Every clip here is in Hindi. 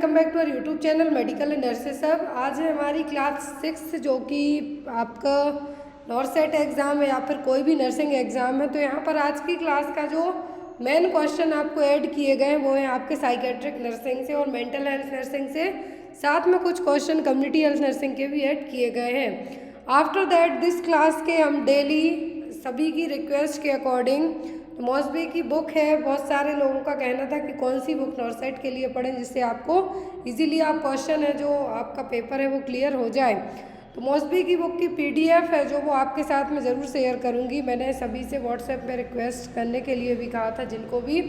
Welcome back to our YouTube channel medical and nurses सब। आज है हमारी क्लास 6 जो कि आपका नॉर्सेट एग्ज़ाम है या फिर कोई भी नर्सिंग एग्ज़ाम है। तो यहाँ पर आज की क्लास का जो मेन क्वेश्चन आपको ऐड किए गए हैं वो है आपके साइकेट्रिक नर्सिंग से और मेंटल हेल्थ नर्सिंग से, साथ में कुछ क्वेश्चन कम्युनिटी हेल्थ नर्सिंग के भी ऐड किए गए हैं। आफ्टर दैट दिस क्लास के हम डेली सभी की रिक्वेस्ट के अकॉर्डिंग मॉसबी की बुक है। बहुत सारे लोगों का कहना था कि कौन सी बुक नॉर्सेट के लिए पढ़ें जिससे आपको इजीली आप क्वेश्चन है जो आपका पेपर है वो क्लियर हो जाए। तो मॉसबी की बुक की पीडीएफ है जो वो आपके साथ में ज़रूर शेयर करूंगी। मैंने सभी से व्हाट्सएप पे रिक्वेस्ट करने के लिए भी कहा था, जिनको भी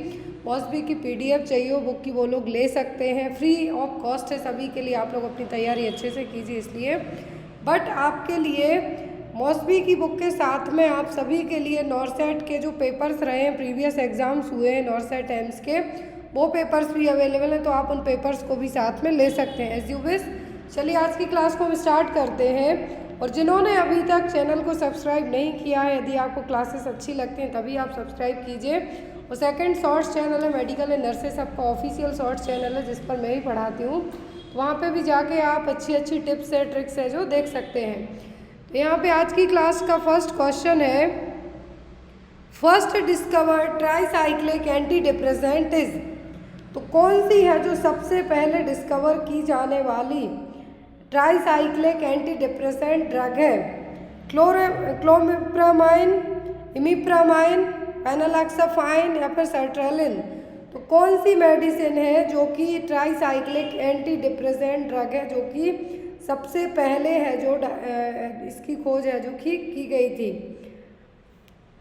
मॉसबी की पीडीएफ चाहिए बुक की वो लोग ले सकते हैं, फ्री ऑफ कॉस्ट है सभी के लिए। आप लोग अपनी तैयारी अच्छे से कीजिए इसलिए। बट आपके लिए मॉसबी की बुक के साथ में आप सभी के लिए नॉर्सेट के जो पेपर्स रहे हैं, प्रीवियस एग्ज़ाम्स हुए हैं नॉर्सेट एम्स के, वो पेपर्स भी अवेलेबल हैं। तो आप उन पेपर्स को भी साथ में ले सकते हैं एज यू विश। चलिए आज की क्लास को हम स्टार्ट करते हैं। और जिन्होंने अभी तक चैनल को सब्सक्राइब नहीं किया है, यदि आपको क्लासेस अच्छी लगती हैं तभी आप सब्सक्राइब कीजिए। और सेकेंड शॉर्ट्स चैनल है मेडिकल एंड नर्सेस सबका ऑफिशियल शॉर्ट्स चैनल है जिस पर मैं ही पढ़ाती हूँ। तो वहाँ पर भी जाके आप अच्छी अच्छी टिप्स है ट्रिक्स है जो देख सकते हैं। तो यहाँ पे आज की क्लास का फर्स्ट क्वेश्चन है, first discover tricyclic anti depressant is. तो कौन सी है जो सबसे पहले डिस्कवर की जाने वाली ट्राईसाइक्लिक एंटी डिप्रेसेंट ड्रग है? क्लोमिप्रामाइन, इमिप्रामाइन, पेनालैक्साफाइन या फिर सर्ट्रेलिन। तो कौन सी मेडिसिन है जो कि ट्राईसाइक्लिक एंटी डिप्रेसेंट ड्रग है जो कि सबसे पहले है जो इसकी खोज है जो की गई थी?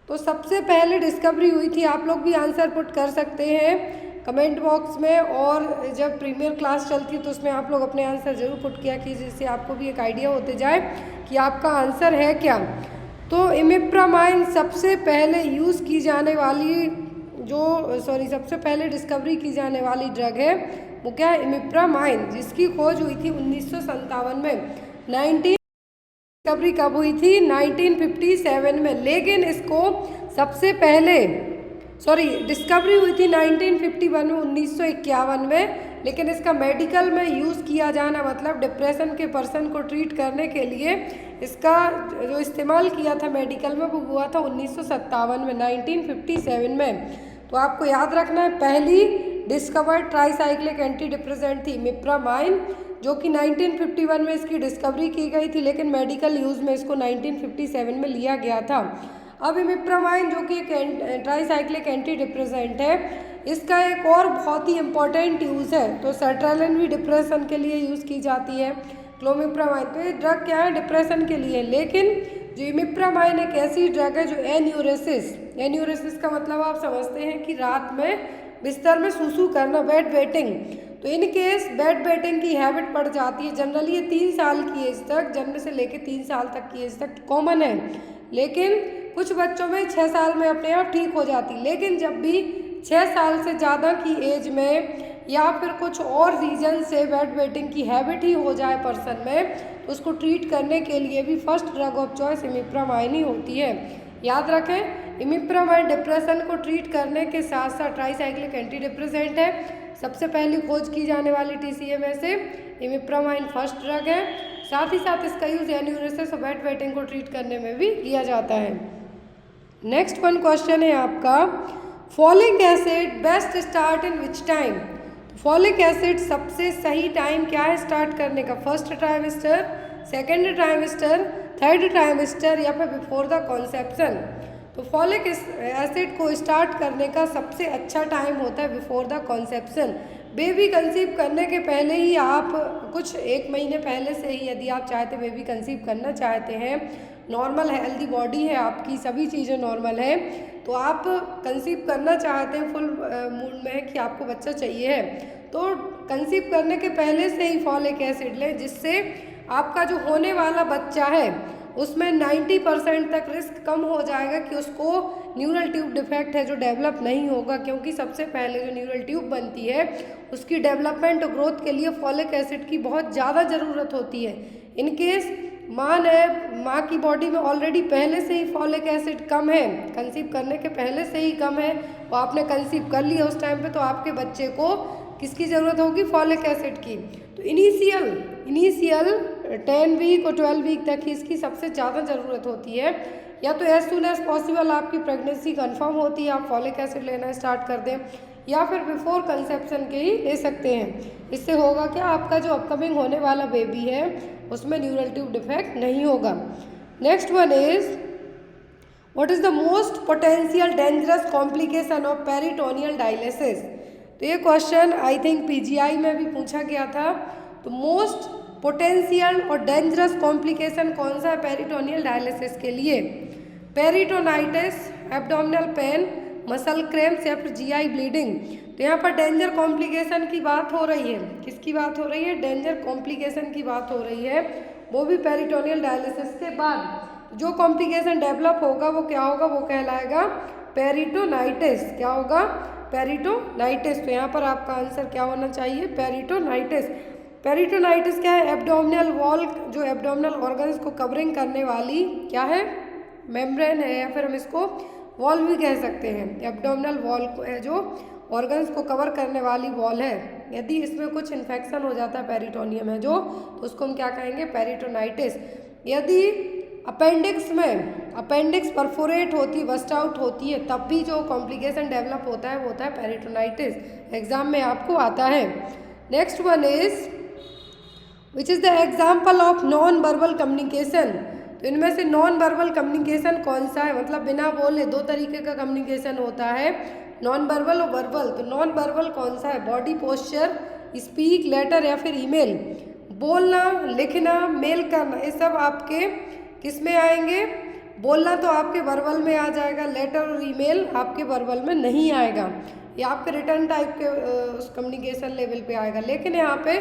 तो सबसे पहले डिस्कवरी हुई थी, आप लोग भी आंसर पुट कर सकते हैं कमेंट बॉक्स में। और जब प्रीमियर क्लास चलती है तो उसमें आप लोग अपने आंसर ज़रूर पुट किया कीजिए जिससे आपको भी एक आइडिया होते जाए कि आपका आंसर है क्या। तो इमिप्रामाइन सबसे पहले यूज़ की जाने वाली सबसे पहले डिस्कवरी की जाने वाली ड्रग है वो क्या है? इमिप्रामाइन, जिसकी खोज हुई थी 1957 में। डिस्कवरी कब हुई थी? 1957 में। लेकिन इसको सबसे पहले डिस्कवरी हुई थी 1951 में, 1951 में। लेकिन इसका मेडिकल में यूज़ किया जाना मतलब डिप्रेशन के पर्सन को ट्रीट करने के लिए इसका जो इस्तेमाल किया था मेडिकल में वो हुआ था 1957 में, 1957 में। तो आपको याद रखना है पहली डिस्कवर्ड ट्राईसाइक्लिक एंटी डिप्रेसेंट थी इमिप्रामाइन जो कि 1951 में इसकी डिस्कवरी की गई थी, लेकिन मेडिकल यूज़ में इसको 1957 में लिया गया था। अब इमिप्रामाइन जो कि एक ट्राईसाइक्लिक एंटी डिप्रेसेंट है, इसका एक और बहुत ही इम्पॉर्टेंट यूज़ है। तो सर्ट्रेलिन भी डिप्रेशन के लिए यूज़ की जाती है, क्लोमिप्रामाइन। तो ये ड्रग क्या है? डिप्रेशन के लिए। लेकिन जो इमिप्रामाइन एक ऐसी ड्रग है जो एन्यूरेसिस का मतलब आप समझते हैं कि रात में बिस्तर में सूसू करना, बेड वेटिंग। तो इन केस बेड वेटिंग की हैबिट पड़ जाती है। जनरली ये 3 साल की एज तक, जन्म से लेकर 3 साल तक की एज तक कॉमन है, लेकिन कुछ बच्चों में 6 साल में अपने आप ठीक हो जाती। लेकिन जब भी 6 साल से ज़्यादा की एज में या फिर कुछ और रीजन से बेड वेटिंग की हैबिट ही हो जाए पर्सन में, तो उसको ट्रीट करने के लिए भी first drug of choice imipramine ही होती है। याद रखें, इमिप्रामाइन डिप्रेशन को ट्रीट करने के साथ साथ ट्राईसाइक्लिक एंटी डिप्रेसेंट है। सबसे पहली खोज की जाने वाली टीसीए में से इमिप्रामाइन फर्स्ट ड्रग है। साथ ही साथ इसका यूज़ एन्यूरेसिस और बेड वेटिंग को ट्रीट करने में भी किया जाता है। नेक्स्ट वन क्वेश्चन है आपका, folic acid best start in which time? Folic acid सबसे सही टाइम क्या है स्टार्ट करने का? First trimester, second trimester, third trimester या फिर बिफोर द कॉन्सेप्शन? तो फॉलिक एसिड को स्टार्ट करने का सबसे अच्छा टाइम होता है before the conception. Baby conceive करने के पहले ही आप कुछ 1 महीने पहले से ही यदि आप चाहते बेबी कंसीव करना चाहते हैं, नॉर्मल हेल्दी बॉडी है आपकी, सभी चीज़ें नॉर्मल है, तो आप कंसीव करना चाहते हैं फुल मूड में कि आपको बच्चा चाहिए है, तो कंसीव करने के पहले से ही फॉलिक एसिड लें, जिससे आपका जो होने वाला बच्चा है उसमें 90% तक रिस्क कम हो जाएगा कि उसको न्यूरल ट्यूब डिफेक्ट है जो डेवलप नहीं होगा। क्योंकि सबसे पहले जो न्यूरल ट्यूब बनती है उसकी डेवलपमेंट और ग्रोथ के लिए फॉलिक एसिड की बहुत ज़्यादा ज़रूरत होती है। इन केस माँ की बॉडी में ऑलरेडी पहले से ही फॉलिक एसिड कम है, कंसीव करने के पहले से ही कम है, और आपने कंसीव कर लिया उस टाइम पे, तो आपके बच्चे को किसकी ज़रूरत होगी, फॉलिक एसिड की। तो इनिशियल 10 वीक और 12 वीक तक ही इसकी सबसे ज़्यादा ज़रूरत होती है। या तो एज सुन एज पॉसिबल आपकी प्रेगनेंसी कंफर्म होती है, आप फॉलिक एसिड लेना स्टार्ट कर दें, या फिर बिफोर कंसेप्शन के ही ले सकते हैं। इससे होगा क्या, आपका जो अपकमिंग होने वाला बेबी है उसमें न्यूरल ट्यूब डिफेक्ट नहीं होगा। Next one is what is the most potential dangerous complication of peritoneal dialysis. तो ये क्वेश्चन आई थिंक पीजीआई में भी पूछा गया था। तो मोस्ट पोटेंशियल और डेंजरस कॉम्प्लिकेशन कौन सा है पेरिटोनियल डायलिसिस के लिए, peritonitis, abdominal pain, muscle cramps या फिर जीआई ब्लीडिंग। तो यहाँ पर डेंजर कॉम्प्लिकेशन की बात हो रही है, किसकी बात हो रही है, डेंजर कॉम्प्लिकेशन की बात हो रही है, वो भी पेरिटोनियल डायलिसिस के बाद। जो कॉम्प्लिकेशन डेवलप होगा वो क्या होगा, वो कहलाएगा पेरिटोनाइटिस। क्या होगा, पेरिटोनाइटिस। तो यहाँ पर आपका आंसर क्या होना चाहिए, पेरिटोनाइटिस। पेरिटोनाइटिस क्या है, एब्डोमिनल वॉल, जो एब्डोमिनल ऑर्गन्स को कवरिंग करने वाली क्या है, मेम्ब्रेन है, या फिर हम इसको वॉल भी कह सकते हैं। एब्डोमिनल वॉल है जो ऑर्गन्स को कवर करने वाली वॉल है, यदि इसमें कुछ इन्फेक्शन हो जाता है पेरिटोनियम है जो, तो उसको हम क्या कहेंगे, पेरिटोनाइटिस। यदि अपेंडिक्स परफोरेट होती, बस्ट आउट होती है, तब भी जो कॉम्प्लिकेशन डेवलप होता है वो होता है पेरिटोनाइटिस। एग्जाम में आपको आता है। Next one is which is the example of non verbal communication. तो इनमें से नॉन वर्बल कम्युनिकेशन कौन सा है, मतलब बिना बोले दो तरीके का कम्युनिकेशन होता है, नॉन वर्बल और वर्बल। तो नॉन वर्बल कौन सा है, बॉडी पोस्चर, स्पीक, लेटर या फिर ईमेल। बोलना, लिखना, मेल करना, ये सब आपके किस में आएंगे, बोलना तो आपके वर्बल में आ जाएगा, लेटर और ईमेल आपके वर्बल में नहीं आएगा, ये आपके रिटर्न टाइप के उस कम्युनिकेशन लेवल पे आएगा। लेकिन यहाँ पे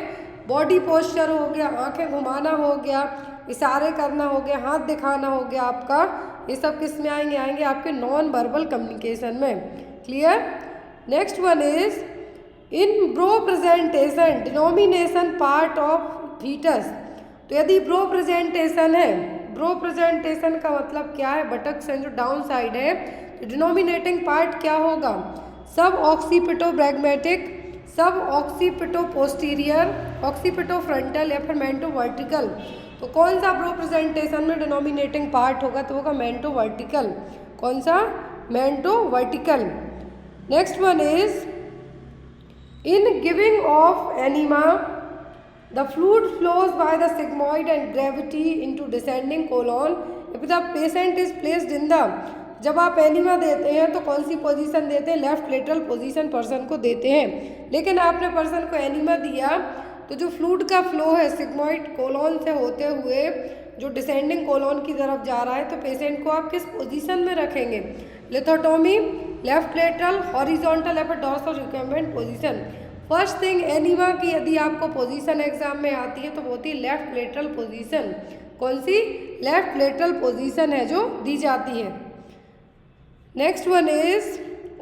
बॉडी पोस्चर हो गया, आंखें घुमाना हो गया, इशारे करना हो गया, हाथ दिखाना हो गया आपका, ये सब किस में आएंगे आपके नॉन वर्बल कम्युनिकेशन में। Clear. Next one is in brow presentation denomination part of foetus. तो यदि ब्रो प्रेजेंटेशन है, ब्रो प्रेजेंटेशन का मतलब क्या है, बटक से जो डाउन साइड है, तो डिनोमिनेटिंग पार्ट क्या होगा, सब ऑक्सीपिटो ब्रैग्मेटिक, सब ऑक्सीपिटो पोस्टीरियर, ऑक्सीपिटो फ्रंटल या फिर मेंटो वर्टिकल। तो कौन सा ब्रो प्रेजेंटेशन में डिनोमिनेटिंग पार्ट होगा, तो होगा मेंटो वर्टिकल। कौन सा, mento vertical. Next one is in giving of enema the fluid flows by the sigmoid and gravity into descending colon if the patient is placed in the। जब आप एनिमा देते हैं तो कौन सी पोजीशन देते हैं, लेफ्ट लेटरल पोजीशन पर्सन को देते हैं। लेकिन आपने पर्सन को एनिमा दिया तो जो फ्लूइड का फ्लो है सिग्मॉइड कोलोन से होते हुए जो डिसेंडिंग कोलोन की तरफ जा रहा है, तो पेशेंट को आप किस पोजीशन में रखेंगे, लिथोटोमी, लेफ्ट लेटरल, हॉरिजॉन्टल या फिर dorsal recumbent position. First thing enema की यदि आपको पोजीशन एग्जाम में आती है तो वो होती है लेफ्ट लेटरल पोजीशन। कौन सी, लेफ्ट लेटरल पोजीशन है जो दी जाती है। Next one is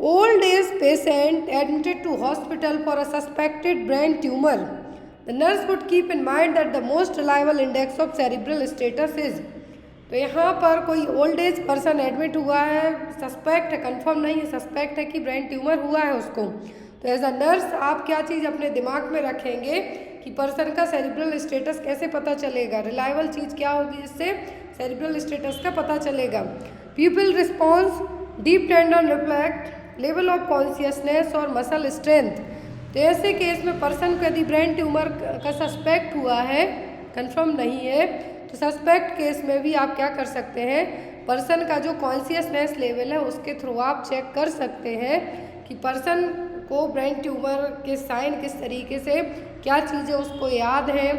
old age patient admitted to hospital for a suspected brain tumour, the nurse would keep in mind that the most reliable index of cerebral status is. तो यहाँ पर कोई ओल्ड एज पर्सन एडमिट हुआ है, सस्पेक्ट है, कंफर्म नहीं है, सस्पेक्ट है कि ब्रेन ट्यूमर हुआ है उसको, तो एज अ नर्स आप क्या चीज़ अपने दिमाग में रखेंगे कि पर्सन का सेरिब्रल स्टेटस कैसे पता चलेगा, रिलायबल चीज़ क्या होगी जिससे सेरिब्रल स्टेटस का पता चलेगा। People response, deep tendon reflect, level of consciousness और मसल स्ट्रेंथ। तो ऐसे केस में पर्सन को यदि ब्रेन ट्यूमर का सस्पेक्ट हुआ है, कंफर्म नहीं है, तो सस्पेक्ट केस में भी आप क्या कर सकते हैं, पर्सन का जो कॉन्शियसनेस लेवल है उसके थ्रू आप चेक कर सकते हैं कि पर्सन को ब्रेन ट्यूमर के साइन किस तरीके से, क्या चीज़ें उसको याद हैं,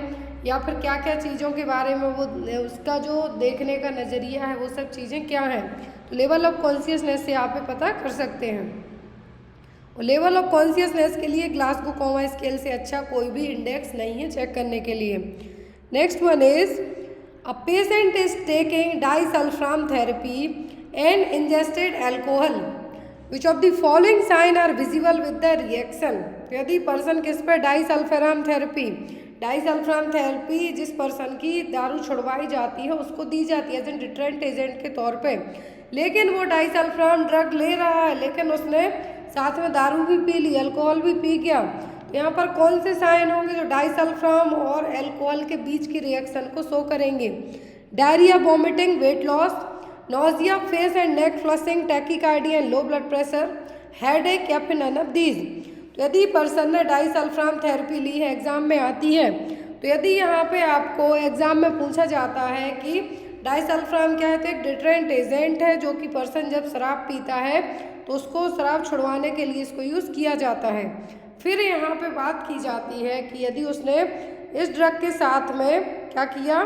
या फिर क्या क्या चीज़ों के बारे में वो उसका जो देखने का नज़रिया है वो सब चीज़ें क्या हैं। तो लेवल ऑफ कॉन्शियसनेस से आप पता कर सकते हैं। और लेवल ऑफ कॉन्शियसनेस के लिए ग्लासगो कोमा स्केल से अच्छा कोई भी इंडेक्स नहीं है चेक करने के लिए। Next one is a patient is taking disulfiram therapy and ingested alcohol, which of the following sign are visible with the reaction. यदि पर्सन किस पर डाइसल्फाम थेरेपी जिस पर्सन की दारू छुड़वाई जाती है उसको दी जाती है एज एन डिटरेंट एजेंट के तौर पे, लेकिन वो डाइसल्फाम ड्रग ले रहा है लेकिन उसने साथ में दारू भी पी ली, अल्कोहल भी पी गया, तो यहाँ पर कौन से साइन होंगे जो डाइसल्फाम और अल्कोहल के बीच की रिएक्शन को शो करेंगे? Diarrhoea, vomiting, weight loss, nausea, face and neck flushing, tachycardia, low blood pressure, headache या फिर नन ऑफ दीज। तो यदि पर्सन ने डाइसल्फाम थेरेपी ली है, एग्जाम में आती है, तो यदि यहाँ पे आपको एग्जाम में पूछा जाता है कि डाइसल्फाम क्या है, तो एक डिटरेंट एजेंट है जो कि पर्सन जब शराब पीता है तो उसको शराब छुड़वाने के लिए इसको यूज़ किया जाता है। फिर यहाँ पे बात की जाती है कि यदि उसने इस ड्रग के साथ में क्या किया,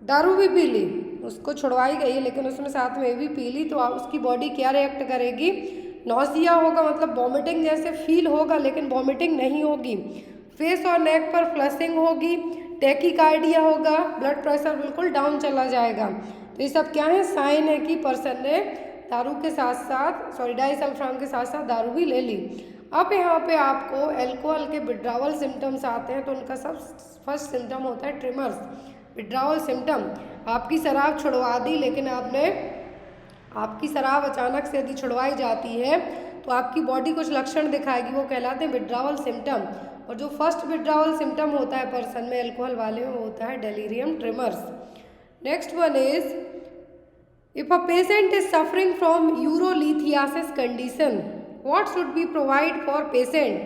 दारू भी पी ली, उसको छुड़वाई गई लेकिन उसने साथ में भी पी ली, तो उसकी बॉडी क्या रिएक्ट करेगी? नौसिया होगा, मतलब वॉमिटिंग जैसे फील होगा लेकिन वॉमिटिंग नहीं होगी। फेस और नेक पर फ्लशिंग होगी, टैकीकार्डिया होगा, ब्लड प्रेशर बिल्कुल डाउन चला जाएगा। तो ये सब क्या है? साइन है कि पर्सन ने दारू के साथ साथ डाइसल्फाम के साथ साथ दारू भी ले ली। अब यहाँ पे आपको अल्कोहल के विड्रावल सिम्टम्स आते हैं, तो उनका सब फर्स्ट सिम्टम होता है ट्रिमर्स, विड्रावल सिम्टम। आपकी शराब छुड़वा दी लेकिन आपकी शराब अचानक से यदि छुड़वाई जाती है तो आपकी बॉडी कुछ लक्षण दिखाएगी, वो कहलाते हैं विड्रावल सिम्टम। और जो फर्स्ट विड्रावल सिम्टम होता है पर्सन में अल्कोहल वाले में, वो होता है delirium trimmers. Next one is if a patient is suffering from urolithiasis condition, what should be provide for patient?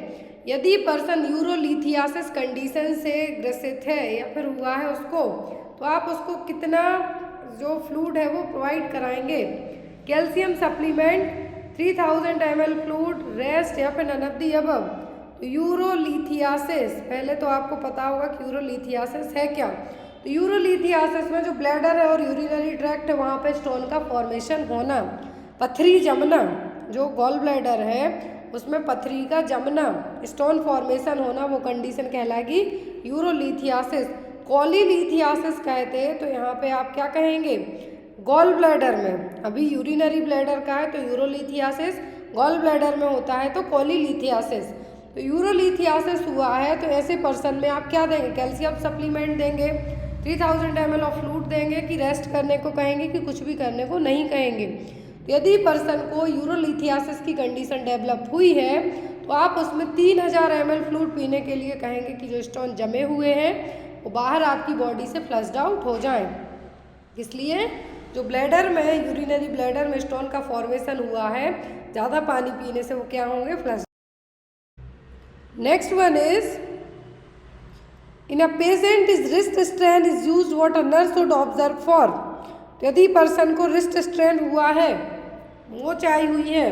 यदि पर्सन यूरोलिथियासिस कंडीशन से ग्रसित है या फिर हुआ है उसको, तो आप उसको कितना जो फ्लूइड है वो प्रोवाइड कराएंगे? Calcium supplement, 3000 ml fluid, rest या फिर नन ऑफ द अबव। तो यूरोलिथियासिस, पहले तो आपको पता होगा कि यूरोलिथियासिस है क्या। तो यूरोलिथियासिस में जो ब्लैडर है और यूरिनरी ट्रैक्ट है वहाँ पे स्टोन का फॉर्मेशन होना, पथरी जमना, जो गॉल ब्लैडर है उसमें पथरी का जमना, स्टोन फॉर्मेशन होना, वो कंडीशन कहलाएगी यूरोलिथियासिस। कॉलीलिथियासिस कहते हैं, तो यहाँ पे आप क्या कहेंगे? गॉल ब्लैडर में, अभी यूरिनरी ब्लैडर का है तो यूरोलिथियासिस, गॉल ब्लैडर में होता है तो कॉलीलिथियासिस। तो यूरोलिथियासिस हुआ है तो ऐसे पर्सन में आप क्या देंगे? कैल्शियम सप्लीमेंट देंगे, 3000 ml ऑफ फ्लूइड देंगे, कि रेस्ट करने को कहेंगे, कि कुछ भी करने को नहीं कहेंगे। तो यदि पर्सन को यूरोलिथियासिस की कंडीशन डेवलप हुई है तो आप उसमें 3000 ml फ्लूइड पीने के लिए कहेंगे कि जो स्टोन जमे हुए हैं वो बाहर आपकी बॉडी से फ्लश्ड आउट हो जाएं। इसलिए जो ब्लैडर में, यूरिनरी ब्लैडर में स्टोन का फॉर्मेशन हुआ है, ज़्यादा पानी पीने से वो क्या होंगे? Flush. Next one is in a patient is wrist strain is used, what a nurse should observe for? तो यदि पर्सन को रिस्ट स्ट्रेन हुआ है, मोच आई हुई है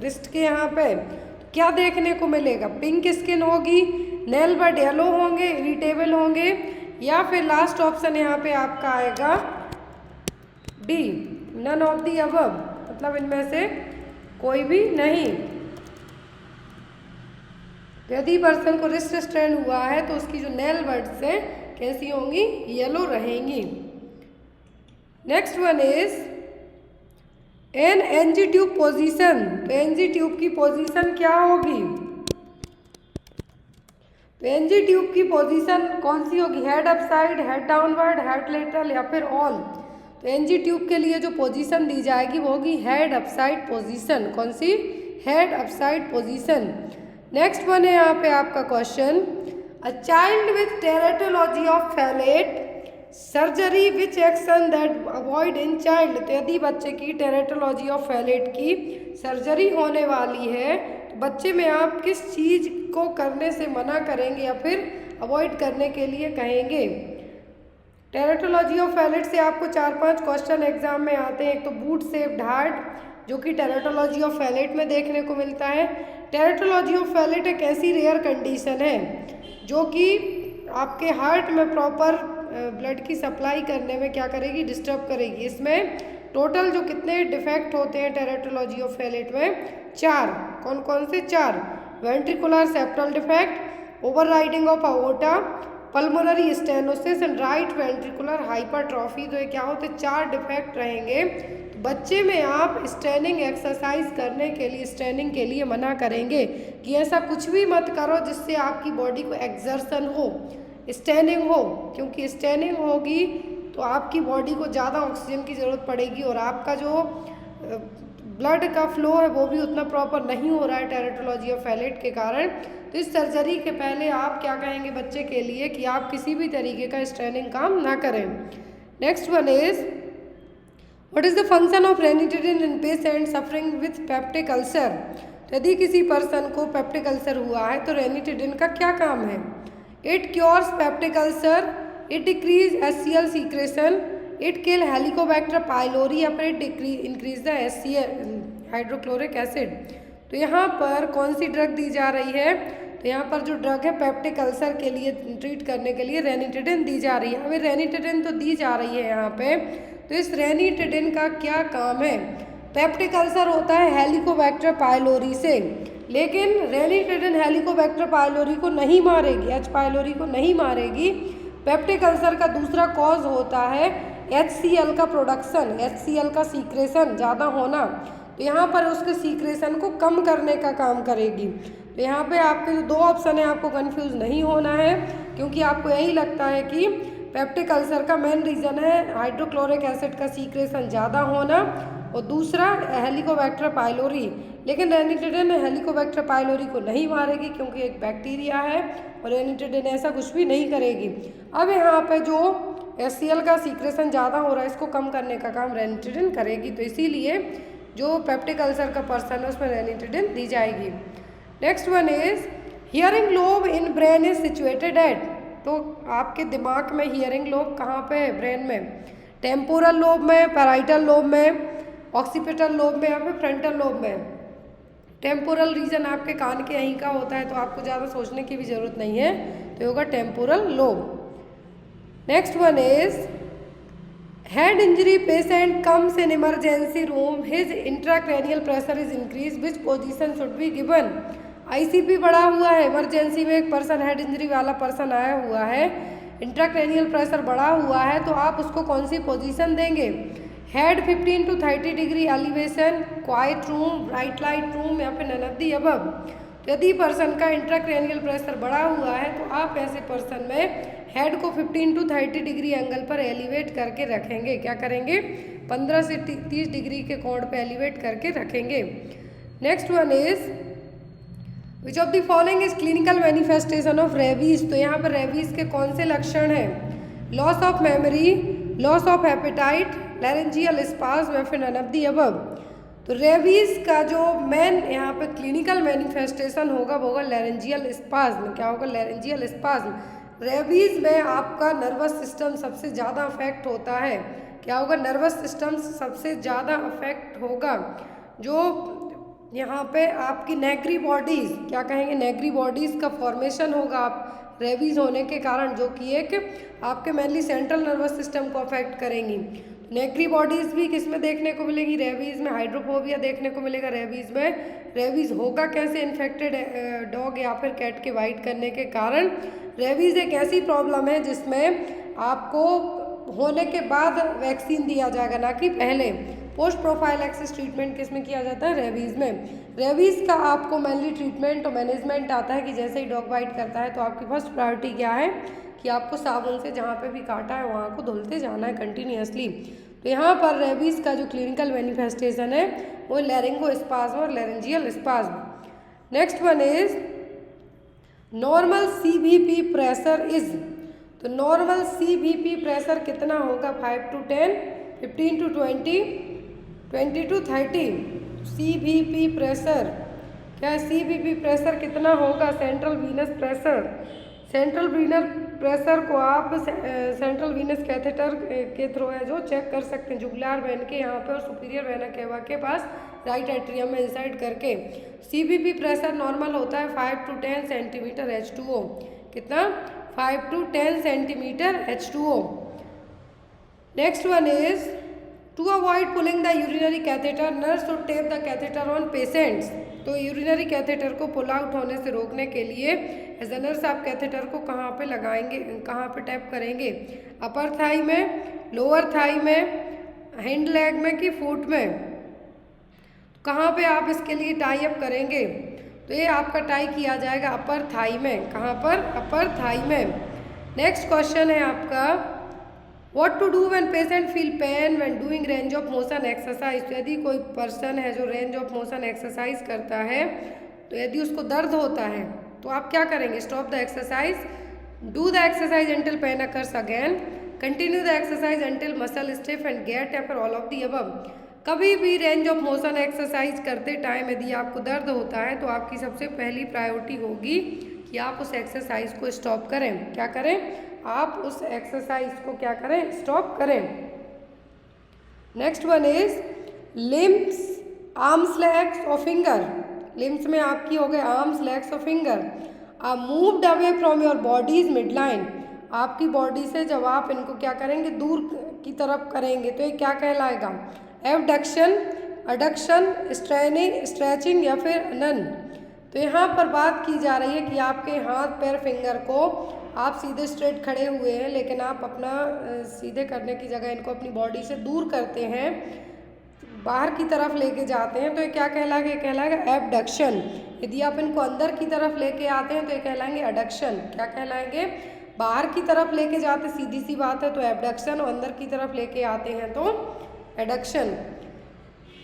रिस्ट के यहाँ पे, तो क्या देखने को मिलेगा? पिंक स्किन होगी, नेल बड येलो होंगे, इरिटेबल होंगे, या फिर लास्ट ऑप्शन यहाँ पे आपका आएगा D, none of the above, मतलब इनमें से कोई भी नहीं। यदि पर्सन को रिस्ट स्ट्रेन हुआ है तो उसकी जो नेल बड्स हैं कैसी होंगी? येलो रहेंगी। Next one is an NG tube position, तो एनजी ट्यूब की पोजीशन क्या होगी? तो एनजी ट्यूब की पोजीशन कौन सी होगी? Head upside, head downward, head lateral या फिर ऑल? तो एनजी ट्यूब के लिए जो पोजीशन दी जाएगी वो होगी हेड अपसाइड पोजीशन। कौन सी? Head upside position. Next one है यहाँ पे आपका question, a child with tetralogy of Fallot surgery which action that avoid in child. तो यदि बच्चे की टेरेटोलॉजी ऑफ फैलेट की सर्जरी होने वाली है तो बच्चे में आप किस चीज़ को करने से मना करेंगे या फिर अवॉइड करने के लिए कहेंगे? टेरेटोलॉजी ऑफ फैलेट से आपको 4-5 क्वेश्चन एग्जाम में आते हैं। एक तो बूट शेप्ड हार्ट, जो कि टेरेटोलॉजी ऑफ फैलेट में देखने को मिलता है। टेरेटोलॉजी ऑफ फैलेट एक ऐसी रेयर कंडीशन है जो कि आपके हार्ट में प्रॉपर ब्लड की सप्लाई करने में क्या करेगी? डिस्टर्ब करेगी। इसमें टोटल जो कितने डिफेक्ट होते हैं टेरेटोलॉजी ऑफ फैलेट में? 4। कौन कौन से 4? Ventricular septal defect, overriding of aorta, pulmonary stenosis and right ventricular hypertrophy. तो ये क्या होते? 4 डिफेक्ट रहेंगे। तो बच्चे में आप स्टैंडिंग एक्सरसाइज करने के लिए, स्टैंडिंग के लिए मना करेंगे कि ऐसा कुछ भी मत करो जिससे आपकी बॉडी को एक्सर्शन हो, स्टैंडिंग हो, क्योंकि स्टैंडिंग होगी तो आपकी बॉडी को ज़्यादा ऑक्सीजन की ज़रूरत पड़ेगी और आपका जो ब्लड का फ्लो है वो भी उतना प्रॉपर नहीं हो रहा है टेरेटोलॉजी ऑफ फैलेट के कारण। तो इस सर्जरी के पहले आप क्या कहेंगे बच्चे के लिए कि आप किसी भी तरीके का स्ट्रेनिंग काम ना करें। Next one is what is the function of ranitidine in patient suffering with peptic ulcer. यदि किसी पर्सन को पेप्टिक अल्सर हुआ है तो रेनिटिडिन का क्या काम है। It cures peptic ulcer, it decrease HCl secretion, it kill Helicobacter pylori या फिर it increase the HCl hydrochloric acid. तो यहाँ पर कौन सी ड्रग दी जा रही है, तो यहाँ पर जो ड्रग है पेप्टिक अल्सर के लिए ट्रीट करने के लिए रेनिटिडिन दी जा रही है। अभी रेनिटिडिन तो दी जा रही है यहाँ पे, तो इस रेनिटिडिन का क्या काम है। पेप्टिक अल्सर होता है हेलिकोबैक्टर पाइलोरी से, लेकिन रेनिटिडिन हेलिकोबैक्टर पाइलोरी को नहीं मारेगी, H पाइलोरी को नहीं मारेगी। पेप्टिक अल्सर का दूसरा कॉज होता है HCl का प्रोडक्शन, HCl का सीक्रेशन ज़्यादा होना, तो यहाँ पर उसके सीक्रेशन को कम करने का काम करेगी। तो यहाँ पे आपके जो दो ऑप्शन है आपको कंफ्यूज नहीं होना है, क्योंकि आपको यही लगता है कि पेप्टिक अल्सर का मेन रीज़न है हाइड्रोक्लोरिक एसिड का सीक्रेशन ज़्यादा होना और दूसरा हेलिकोबैक्टर पाइलोरी। लेकिन रेनिटिडिन हेलिकोबैक्टर पाइलोरी को नहीं मारेगी क्योंकि एक बैक्टीरिया है और रेनिटिडिन ऐसा कुछ भी नहीं करेगी। अब यहाँ पे जो HCl का सीक्रेशन ज़्यादा हो रहा है इसको कम करने का काम रेनिटिडिन करेगी, तो इसीलिए जो पेप्टिक अल्सर का पर्सन है उसमें रेनिटिडिन दी जाएगी। Next one is hearing lobe in brain is situated at. तो आपके दिमाग में हियरिंग लोब कहाँ पे है ब्रेन में, टेम्पोरल लोब में, पैराइटल लोब में, ऑक्सीपिटल लोब में या फिर फ्रंटल लोब में। टेम्पोरल रीजन आपके कान के यहीं का होता है, तो आपको ज़्यादा सोचने की भी ज़रूरत नहीं है, तो होगा temporal lobe. Next one is head injury patient comes in emergency room, his intracranial pressure is increase, which position should be given. ICP पड़ा हुआ है, इमरजेंसी में एक पर्सन हेड इंजरी वाला पर्सन आया हुआ है, इंट्राक्रैनियल प्रेशर बढ़ा हुआ है, तो आप उसको कौन सी पोजीशन देंगे। Head 15 to 30 degree elevation, quiet room, bright light room या फिर नन ऑफ द अबव। यदि पर्सन का इंट्राक्रैनियल प्रेशर बढ़ा हुआ है तो आप ऐसे पर्सन में हेड को 15 to 30 डिग्री एंगल पर एलिवेट करके रखेंगे। क्या करेंगे, 15 से 30 डिग्री के कोण पे एलिवेट करके रखेंगे। Next one is which of the following is clinical manifestation of rabies. तो यहाँ पर रेबीज के कौन से लक्षण हैं, loss of memory, loss of appetite, laryngeal spasm या फिर नन ऑफ द अबव। तो रेबीज का जो मेन यहाँ पे क्लिनिकल मैनिफेस्टेशन होगा वो होगा लैरेंजियल स्पाज्म। क्या होगा, लैरेंजियल स्पाज्म। रेबीज में आपका नर्वस सिस्टम सबसे ज़्यादा अफेक्ट होता है। क्या होगा, नर्वस सिस्टम सबसे ज़्यादा अफेक्ट होगा। जो यहाँ पे आपकी नेग्री बॉडीज़, क्या कहेंगे, नेग्री बॉडीज़ का फॉर्मेशन होगा आप रेबीज होने के कारण, जो कि एक आपके मेनली सेंट्रल नर्वस सिस्टम को अफेक्ट करेंगी। नेग्री बॉडीज़ भी किस में देखने को मिलेगी, रेबीज़ में। हाइड्रोफोबिया देखने को मिलेगा रेबीज़ में। रेबीज़ होगा कैसे, इन्फेक्टेड डॉग या फिर कैट के बाइट करने के कारण। रेबीज़ एक ऐसी प्रॉब्लम है जिसमें आपको होने के बाद वैक्सीन दिया जाएगा, ना कि पहले। पोस्ट प्रोफाइलैक्सिस ट्रीटमेंट किस में किया जाता है, रेबीज़ में। रेबीज़ का आपको मेनली ट्रीटमेंट और मैनेजमेंट आता है कि जैसे ही डॉग बाइट करता है तो आपकी फर्स्ट प्रायोरिटी क्या है कि आपको साबुन से जहाँ पे भी काटा है वहाँ को धुलते जाना है कंटिन्यूसली। तो यहाँ पर रेबीज़ का जो क्लिनिकल मैनिफेस्टेशन है वो लैरिंगो स्पाज्म और laryngeal spasm. Next one is normal CVP pressure is. तो नॉर्मल CVP प्रेशर कितना होगा, 5 to 10, 15 to 20, 20 to 30। CVP pressure क्या है, CVP प्रेशर कितना होगा, central Venus pressure. Central Venus pressure को आप सेंट्रल वीनस कैथेटर के थ्रू है जो चेक कर सकते हैं, जुगुलार वेन के यहाँ पे और सुपीरियर वेना केवा के पास राइट एट्रियम में इंसाइड करके। CVP प्रेशर नॉर्मल होता है 5 to 10 सेंटीमीटर H2O। कितना, 5 to 10 centimetre H2O। Next one is to avoid pulling the urinary catheter, nurse should tape the catheter on patients. तो यूरिनरी कैथेटर को पुल आउट होने से रोकने के लिए एज अ नर्स आप कैथेटर को कहाँ पे लगाएंगे, कहाँ पे टैप करेंगे, अपर थाई में, लोअर थाई में, हैंड लेग में कि फुट में। कहाँ पे आप इसके लिए टाई अप करेंगे, तो ये आपका टाई किया जाएगा अपर थाई में। कहाँ पर, अपर थाई में। नेक्स्ट क्वेश्चन है आपका what to do when patient feel pain when doing range of motion exercise. तो यदि कोई पर्सन है जो रेंज ऑफ मोशन एक्सरसाइज करता है तो यदि उसको दर्द होता है तो आप क्या करेंगे, stop the exercise, do the exercise until pain occurs again, continue the exercise until muscle stiff and get, या फिर ऑल ऑफ दी अबव। कभी भी रेंज ऑफ मोशन एक्सरसाइज करते टाइम यदि आपको दर्द होता है तो आपकी सबसे पहली प्रायोरिटी होगी कि आप उस एक्सरसाइज को स्टॉप करें। क्या करें, आप उस एक्सरसाइज को क्या करें, स्टॉप करें। Next one is limbs, arms, legs और फिंगर। लिम्स में आपकी हो गए आर्म्स, लेग्स और finger. Moved away from your bodies mid line, आपकी बॉडी से जब आप इनको क्या करेंगे, दूर की तरफ करेंगे तो ये क्या कहलाएगा, एबडक्शन, अडक्शन, स्ट्रेनिंग, स्ट्रेचिंग या फिर नन। तो यहाँ पर बात की जा रही है कि आपके हाथ पैर फिंगर को आप सीधे स्ट्रेट खड़े हुए हैं, लेकिन आप अपना सीधे करने की जगह इनको अपनी बॉडी से दूर करते हैं, बाहर की तरफ लेके जाते हैं, तो ये क्या कहलाएगा, ये कहलाएगा एबडक्शन। यदि आप इनको अंदर की तरफ लेके आते हैं तो ये कहलाएंगे अडक्शन। क्या कहलाएंगे, बाहर की तरफ लेके जाते सीधी सी बात है तो एबडक्शन, और अंदर की तरफ लेके आते हैं तो adduction.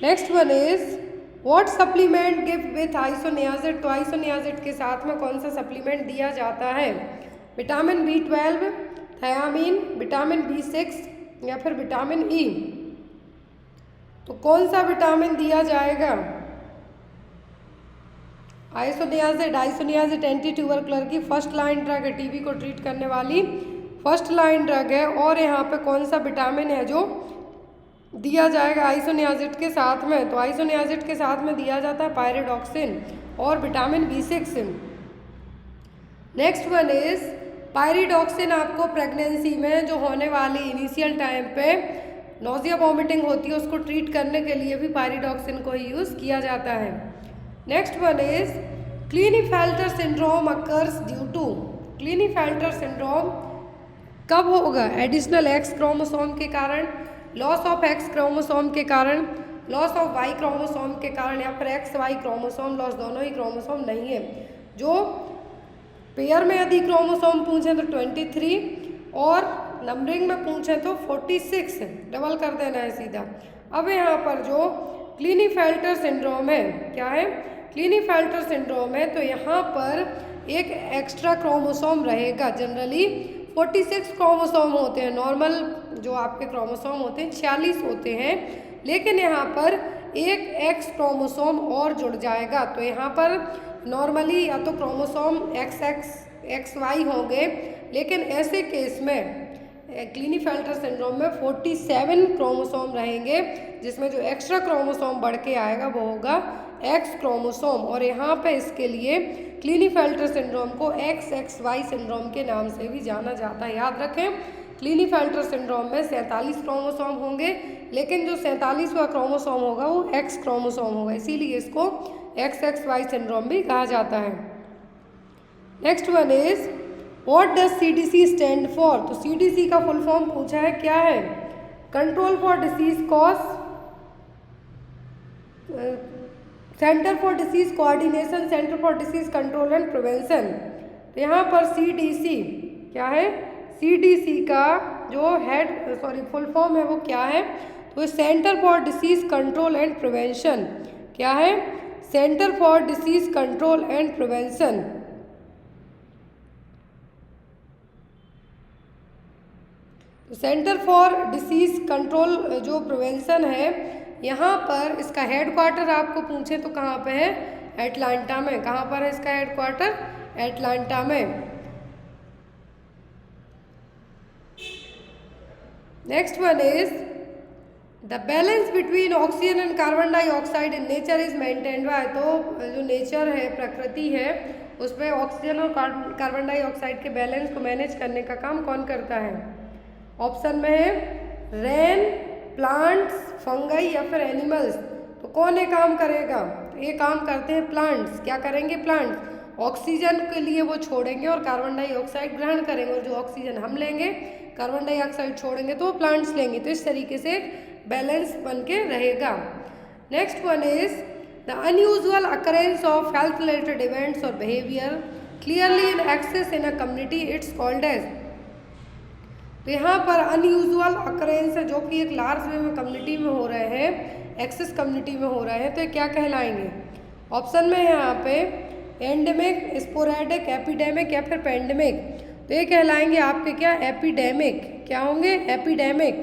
Next one is what supplement give with isoniazid, तो आइसोनियाजिड के साथ में कौन सा सप्लीमेंट दिया जाता है, vitamin B12, thiamine, vitamin B6 या फिर विटामिन E। तो कौन सा विटामिन दिया जाएगा, आइसोनियाजिड। आइसोनियाजिड एंटी ट्यूबरकुलर की फर्स्ट लाइन ड्रग है, टीबी को ट्रीट करने वाली फर्स्ट लाइन ड्रग है। और यहाँ पे कौन सा विटामिन है जो दिया जाएगा आइसोनियाजिड के साथ में, तो आइसोनियाजिड के साथ में दिया जाता है पायरिडॉक्सिन और vitamin B6। Next one is pyridoxine आपको प्रेगनेंसी में जो होने वाली इनिशियल टाइम पे नोजिया वॉमिटिंग होती है उसको ट्रीट करने के लिए भी पायरिडॉक्सिन को ही यूज़ किया जाता है। Next one is Klinefelter syndrome occurs due to, Klinefelter syndrome कब होगा, एडिशनल एक्स क्रोमोसोम के कारण, लॉस ऑफ एक्स क्रोमोसोम के कारण, लॉस ऑफ वाई क्रोमोसोम के कारण, या फिर एक्स वाई क्रोमोसोम लॉस, दोनों ही क्रोमोसोम नहीं है। जो पेयर में यदि क्रोमोसोम पूछें तो 23 और नंबरिंग में पूछें तो 46, डबल कर देना है सीधा। अब यहाँ पर जो क्लीनीफेल्टर सिंड्रोम है, क्या है, क्लीनीफेल्टर सिंड्रोम है, तो यहाँ पर एक एक्स्ट्रा क्रोमोसोम रहेगा। जनरली 46 क्रोमोसोम होते हैं, नॉर्मल जो आपके क्रोमोसोम होते हैं 46 होते हैं, लेकिन यहाँ पर एक एक्स क्रोमोसोम और जुड़ जाएगा। तो यहाँ पर नॉर्मली या तो क्रोमोसोम XY होंगे, लेकिन ऐसे केस में क्लीनीफेल्टर सिंड्रोम में 47 क्रोमोसोम रहेंगे, जिसमें जो एक्स्ट्रा क्रोमोसोम बढ़ के आएगा वो होगा एक्स क्रोमोसोम। और यहाँ पे इसके लिए क्लीनीफेल्टर सिंड्रोम को XXY सिंड्रोम के नाम से भी जाना जाता है। याद रखें, क्लीनीफेल्टर सिंड्रोम में 47 क्रोमोसोम होंगे, लेकिन जो 47वां क्रोमोसोम होगा वो एक्स क्रोमोसोम होगा, इसीलिए इसको XXY सिंड्रोम भी कहा जाता है। Next one is what does CDC stand for, तो CDC का फुल फॉर्म पूछा है, क्या है, control for disease cause, centre for disease coordination, centre for disease control and prevention. तो यहाँ पर CDC क्या है, CDC का जो फुल फॉर्म है वो क्या है, तो centre for disease control and prevention. क्या है, centre for disease control and prevention. तो सेंटर फॉर डिसीज कंट्रोल जो प्रिवेंशन है, यहाँ पर इसका हेडक्वार्टर आपको पूछे तो कहाँ पे है, एटलांटा में। कहाँ पर है इसका हेडक्वार्टर, एटलांटा में। Next one is the balance between oxygen and carbon dioxide in nature is maintained by, तो जो नेचर है, प्रकृति है, उसमें ऑक्सीजन और कार्बन डाइऑक्साइड के बैलेंस को मैनेज करने का काम कौन करता है। ऑप्शन में है रेन, प्लांट्स, फंगाई या फिर एनिमल्स। तो कौन ये काम करेगा, ये काम करते हैं प्लांट्स। क्या करेंगे, प्लांट्स ऑक्सीजन के लिए वो छोड़ेंगे और कार्बन डाइऑक्साइड ग्रहण करेंगे, और जो ऑक्सीजन हम लेंगे, कार्बन डाइऑक्साइड छोड़ेंगे तो वो प्लांट्स लेंगे। तो इस तरीके से बैलेंस बन के रहेगा। Next one is the unusual occurrence of health related events और behaviour clearly in excess in a community, it's called as. तो यहाँ पर अनयूजुअल अकरेंस है जो कि एक लार्ज वे में कम्युनिटी में हो रहे हैं, एक्सेस कम्युनिटी में हो रहे हैं, तो ये क्या कहलाएंगे। ऑप्शन में है यहाँ पे एंडेमिक, स्पोरेडिक, एपिडेमिक या फिर पेंडेमिक। तो ये कहलाएंगे आपके क्या, एपिडेमिक। क्या होंगे, epidemic.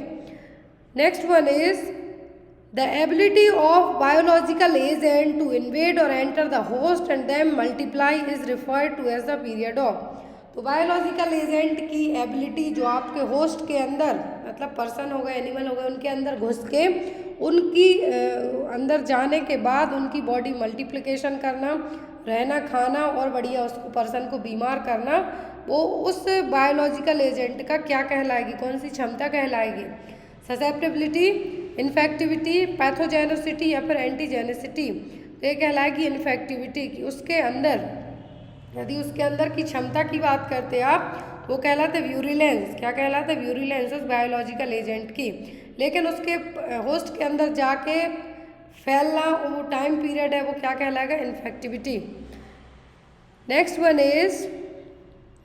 Next one is the ability of biological agent to invade और enter the host and then multiply is referred to as the period of. तो बायोलॉजिकल एजेंट की एबिलिटी जो आपके होस्ट के अंदर, मतलब पर्सन हो गए, एनिमल हो गए, उनके अंदर घुस के उनकी अंदर जाने के बाद उनकी बॉडी मल्टीप्लिकेशन करना, रहना, खाना और बढ़िया उसको पर्सन को बीमार करना, वो उस बायोलॉजिकल एजेंट का क्या कहलाएगी, कौन सी क्षमता कहलाएगी? ससेप्टेबिलिटी, इन्फेक्टिविटी, पैथोजेनोसिटी या फिर एंटीजेनेसिटी। तो ये कहलाएगी इन्फेक्टिविटी की उसके अंदर, यदि उसके अंदर की क्षमता की बात करते हैं आप, तो वो कहलाते व्यूरिलेंस। क्या कहलाते? व्यूरिलेंस उस बायोलॉजिकल एजेंट की। लेकिन उसके होस्ट के अंदर जाके फैलना, वो टाइम पीरियड है, वो क्या कहलाएगा? Infectivity. Next one is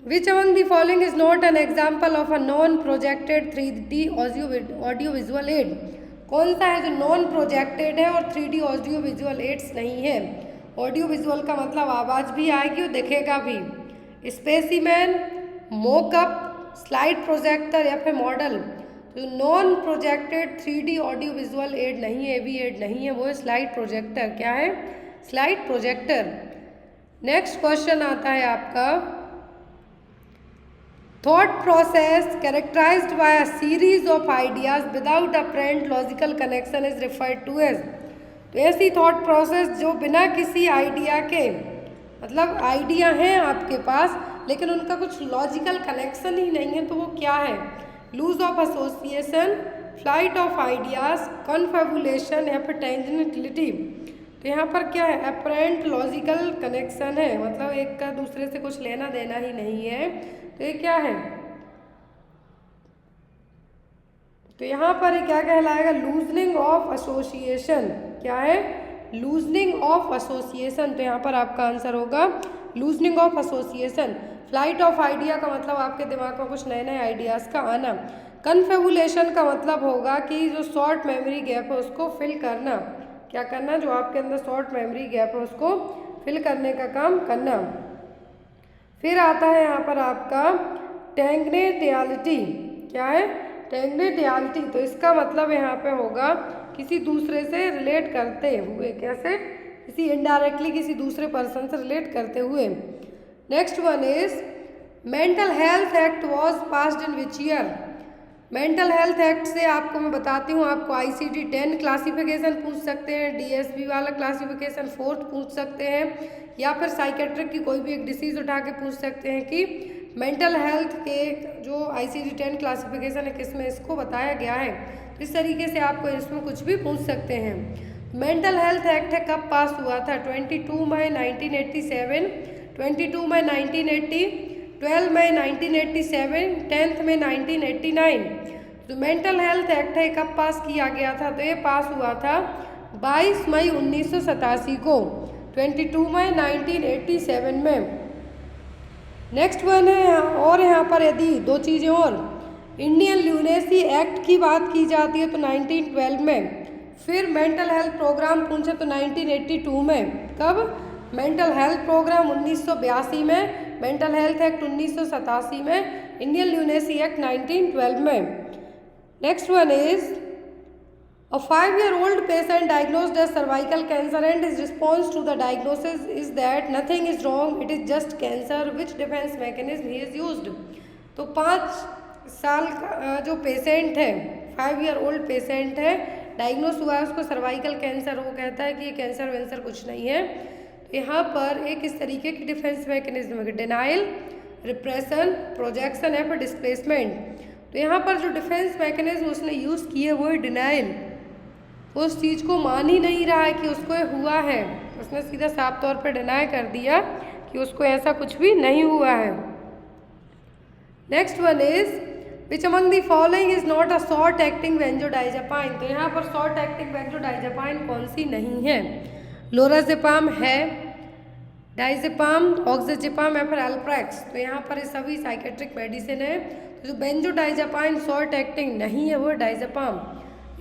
which among the following is not an example of a non projected 3D audio visual add. कौन सा है जो नॉन प्रोजेक्टेड है और 3D ऑडियो विजुअल एड्स नहीं है? ऑडियो विजुअल का मतलब आवाज़ भी आएगी और दिखेगा भी। स्पेसिमेन, मोकअप, स्लाइड प्रोजेक्टर या फिर मॉडल। तो non projected 3D audio visual add नहीं है, AV एड नहीं है, वो है स्लाइड प्रोजेक्टर। क्या है? Slide projector. नेक्स्ट क्वेश्चन आता है आपका, thought process characterised by a series of ideas without apparent logical connection is referred to as. तो ऐसी थॉट प्रोसेस जो बिना किसी आइडिया के, मतलब आइडिया हैं आपके पास लेकिन उनका कुछ लॉजिकल कनेक्शन ही नहीं है, तो वो क्या है? Loose of association, flight of ideas, confabulation या फिर टेंजेंटिलिटी। तो यहाँ पर क्या है? अपरेंट लॉजिकल कनेक्शन है, मतलब एक का दूसरे से कुछ लेना देना ही नहीं है। तो ये क्या है? तो यहाँ पर क्या कहलाएगा? Loosening of association. क्या है? Loosening of association. तो यहाँ पर आपका आंसर होगा loosening of association. Flight of idea का मतलब आपके दिमाग में कुछ नए नए आइडियाज़ का आना। कन्फेबुलेशन का मतलब होगा कि जो शॉर्ट मेमोरी गैप है उसको फिल करना। क्या करना? जो आपके अंदर शॉर्ट मेमोरी गैप है उसको फिल करने का काम करना। फिर आता है यहाँ पर आपका टेंगनेटियलिटी। क्या है? टेंगनेटियलिटी। तो इसका मतलब यहाँ पे होगा किसी दूसरे से रिलेट करते हुए। कैसे? किसी इनडायरेक्टली किसी दूसरे पर्सन से रिलेट करते हुए। Next one is mental health act was passed in which year. Mental health act से आपको मैं बताती हूँ, आपको ICD-10 क्लासिफिकेशन पूछ सकते हैं, DSB वाला क्लासिफिकेशन 4th पूछ सकते हैं, या फिर साइकेट्रिक की कोई भी एक डिसीज़ उठा के पूछ सकते हैं कि मेंटल हेल्थ के जो ICD-10 क्लासिफिकेशन है किसमें इसको बताया गया है। तो इस तरीके से आपको इसमें कुछ भी पूछ सकते हैं। मेंटल हेल्थ एक्ट है कब पास हुआ था? 22 मई 1987, 22 मई 1980, 12 मई 1987, 10 मई 1989। तो मेंटल हेल्थ एक्ट है कब पास किया गया था? तो ये पास हुआ था 22 मई 1987 को, 22 मई 1987 में। नेक्स्ट वन है, और यहाँ पर यदि दो चीज़ें और, इंडियन ल्यूनेसी एक्ट की बात की जाती है तो 1912 में। फिर मेंटल हेल्थ प्रोग्राम पूछे तो 1982 में। कब? मेंटल हेल्थ प्रोग्राम 1982 में, मेंटल हेल्थ एक्ट 1987 में, इंडियन ल्यूनेसी एक्ट 1912 में। Next one is a 5-year-old patient diagnosed as cervical cancer and his response to the diagnosis is that nothing is wrong, it is just cancer. Which defense mechanism he is used? तो 5 साल का जो पेशेंट है, 5-year-old पेशेंट है, डायग्नोस हुआ है उसको सर्वाइकल कैंसर, वो कहता है कि ये कैंसर वैंसर कुछ नहीं है। तो यहाँ पर एक इस तरीके की डिफेंस मैकेनिज्म है, डिनाइल, रिप्रेशन, प्रोजेक्शन या फिर डिस्प्लेसमेंट। तो यहाँ पर जो डिफेंस मैकेनिज्म उसने यूज़ की है वो है डिनाइल। उस चीज़ को मान ही नहीं रहा है कि उसको हुआ है, उसने सीधा साफ तौर पर डिनाई कर दिया कि उसको ऐसा कुछ भी नहीं हुआ है। Next one is which among the following is not a short acting benzodiazepine. तो यहाँ पर शॉर्ट एक्टिंग बेंजोडाइजेपाइन कौन सी नहीं है? लोराजेपाम है, डाइजेपाम, ऑक्सीजेपाम या फिर अल्प्रेक्स। तो यहाँ पर ये सभी साइकेट्रिक मेडिसिन है। तो जो बेंजोडाइजेपाइन शॉर्ट एक्टिंग नहीं है वो डाइजेपाम।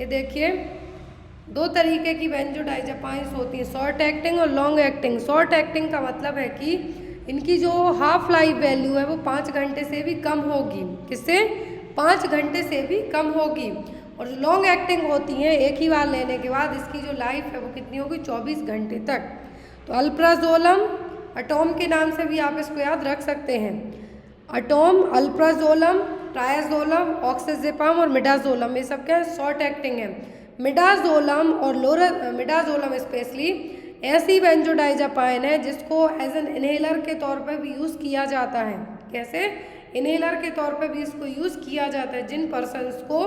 ये देखिए दो तरीके की बेंजोडाइज़ेपाइंस होती हैं, शॉर्ट एक्टिंग और लॉन्ग एक्टिंग। शॉर्ट एक्टिंग का मतलब है कि इनकी जो हाफ लाइफ वैल्यू है वो 5 घंटे से भी कम होगी। किससे? 5 घंटे से भी कम होगी। और जो लॉन्ग एक्टिंग होती हैं, एक ही बार लेने के बाद इसकी जो लाइफ है वो कितनी होगी? 24 घंटे तक। तो अल्प्राजोलम, अटोम के नाम से भी आप इसको याद रख सकते हैं। अटोम, अल्प्राजोलम, ट्रायाजोलम, ऑक्सीजेपाम और मिडाजोलम, ये सब क्या है? शॉर्ट एक्टिंग है। मिडाजोलम और मिडाजोलम स्पेशली ऐसी बेंजोडाइज़ेपाइन है जिसको एज एन इनहेलर के तौर पर भी यूज़ किया जाता है। कैसे? इनहेलर के तौर पर भी इसको यूज़ किया जाता है। जिन पर्सन्स को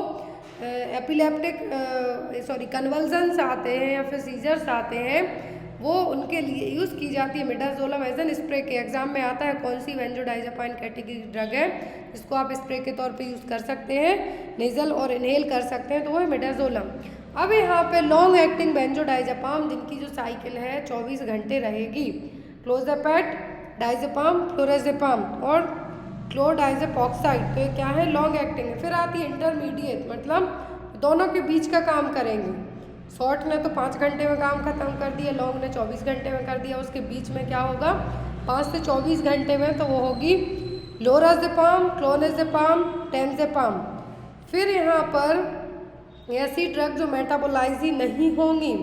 कन्वल्जन्स आते हैं या फिर सीजर्स आते हैं, वो उनके लिए यूज़ की जाती है मिडाजोलम एज एन स्प्रे के। एग्जाम में आता है कौन सी बेंजोडाइज़ेपाइन कैटेगरी ड्रग है जिसको आप स्प्रे के तौर पे यूज़ कर सकते हैं, नेजल और इनहेल कर सकते हैं, तो वो है मिडाजोलम। अब यहाँ पे लॉन्ग एक्टिंग बेंजोडाइज़ेपाम जिनकी जो साइकिल है 24 घंटे रहेगी, क्लोज़ेपेट, डाइज़ेपाम, फ्लोराज़ेपाम और क्लोरडाइज़ेपॉक्साइड, तो ये क्या है? लॉन्ग एक्टिंग है। फिर आती है इंटरमीडिएट, मतलब दोनों के बीच का काम करेंगे। शॉर्ट ने तो 5 घंटे में काम खत्म कर दिया, लॉन्ग ने 24 घंटे में कर दिया। उसके बीच में क्या होगा? 5 से 24 घंटे में, तो वो होगी लोराज़ेपाम, क्लोनाज़ेपाम, टेमज़ेपाम। फिर यहाँ पर ऐसी ड्रग जो मेटाबोलाइज ही नहीं होंगी,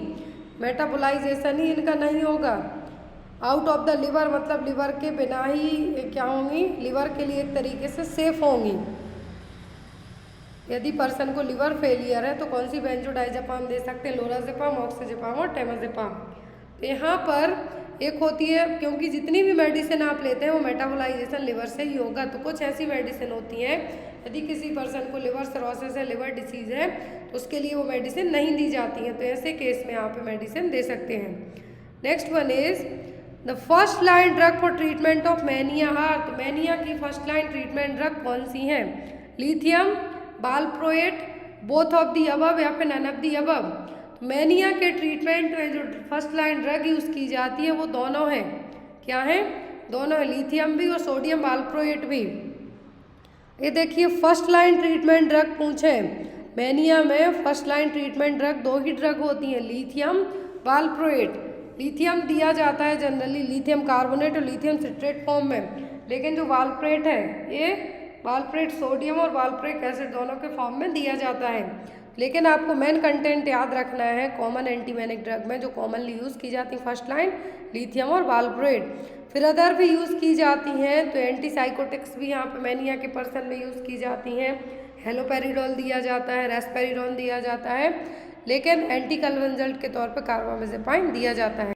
मेटाबोलाइजेशन ही इनका नहीं होगा, आउट ऑफ द लिवर, मतलब लिवर के बिना ही क्या होंगी? लिवर के लिए एक तरीके से सेफ होंगी। यदि पर्सन को लिवर फेलियर है तो कौन सी बेंजोडाइज़ेपाम दे सकते हैं? लोराज़ेपाम, ऑक्सीजेपाम और टेमाज़ेपाम। तो यहाँ पर एक होती है, क्योंकि जितनी भी मेडिसिन आप लेते हैं वो मेटाबोलाइजेशन लिवर से ही होगा। तो कुछ ऐसी मेडिसिन होती हैं, यदि किसी पर्सन को लिवर सिरोसिस है, लिवर डिसीज़ है, तो उसके लिए वो मेडिसिन नहीं दी जाती हैं। तो ऐसे केस में आप मेडिसिन दे सकते हैं। Next one is the first line drug for treatment of mania are. तो मैनिया की फर्स्ट लाइन ट्रीटमेंट ड्रग कौन सी हैं? Lithium, valproate, both of the above या फिर नन ऑफ दी अबव। तो मैनिया के ट्रीटमेंट में जो फर्स्ट लाइन ड्रग यूज़ की जाती है वो दोनों हैं। क्या है? दोनों है, लिथियम भी और सोडियम वालप्रोएट भी। ये देखिए, फर्स्ट लाइन ट्रीटमेंट ड्रग पूछे मैनिया में, फर्स्ट लाइन ट्रीटमेंट ड्रग दो ही ड्रग होती हैं, लिथियम, वालप्रोएट। लिथियम दिया जाता है जनरली लिथियम कार्बोनेट और लिथियम सिट्रेट फॉर्म में, लेकिन जो वालप्रोएट है ये वालप्रोएट सोडियम और वालप्रोइक एसिड दोनों के फॉर्म में दिया जाता है। लेकिन आपको मेन कंटेंट याद रखना है कॉमन एंटीमेनिक ड्रग में जो कॉमनली यूज़ की जाती है फर्स्ट लाइन, लिथियम और वालप्रोएट। फिर अदर भी यूज़ की जाती हैं, तो एंटीसाइकोटिक्स भी यहाँ पे मैनिया के पर्सन में यूज़ की जाती हैं। हेलोपेरिडोल दिया जाता है, रेस्पेरिडोन दिया जाता है, लेकिन एंटी कन्वल्जेंट के तौर पर कार्बामेज़ेपाइन दिया जाता है।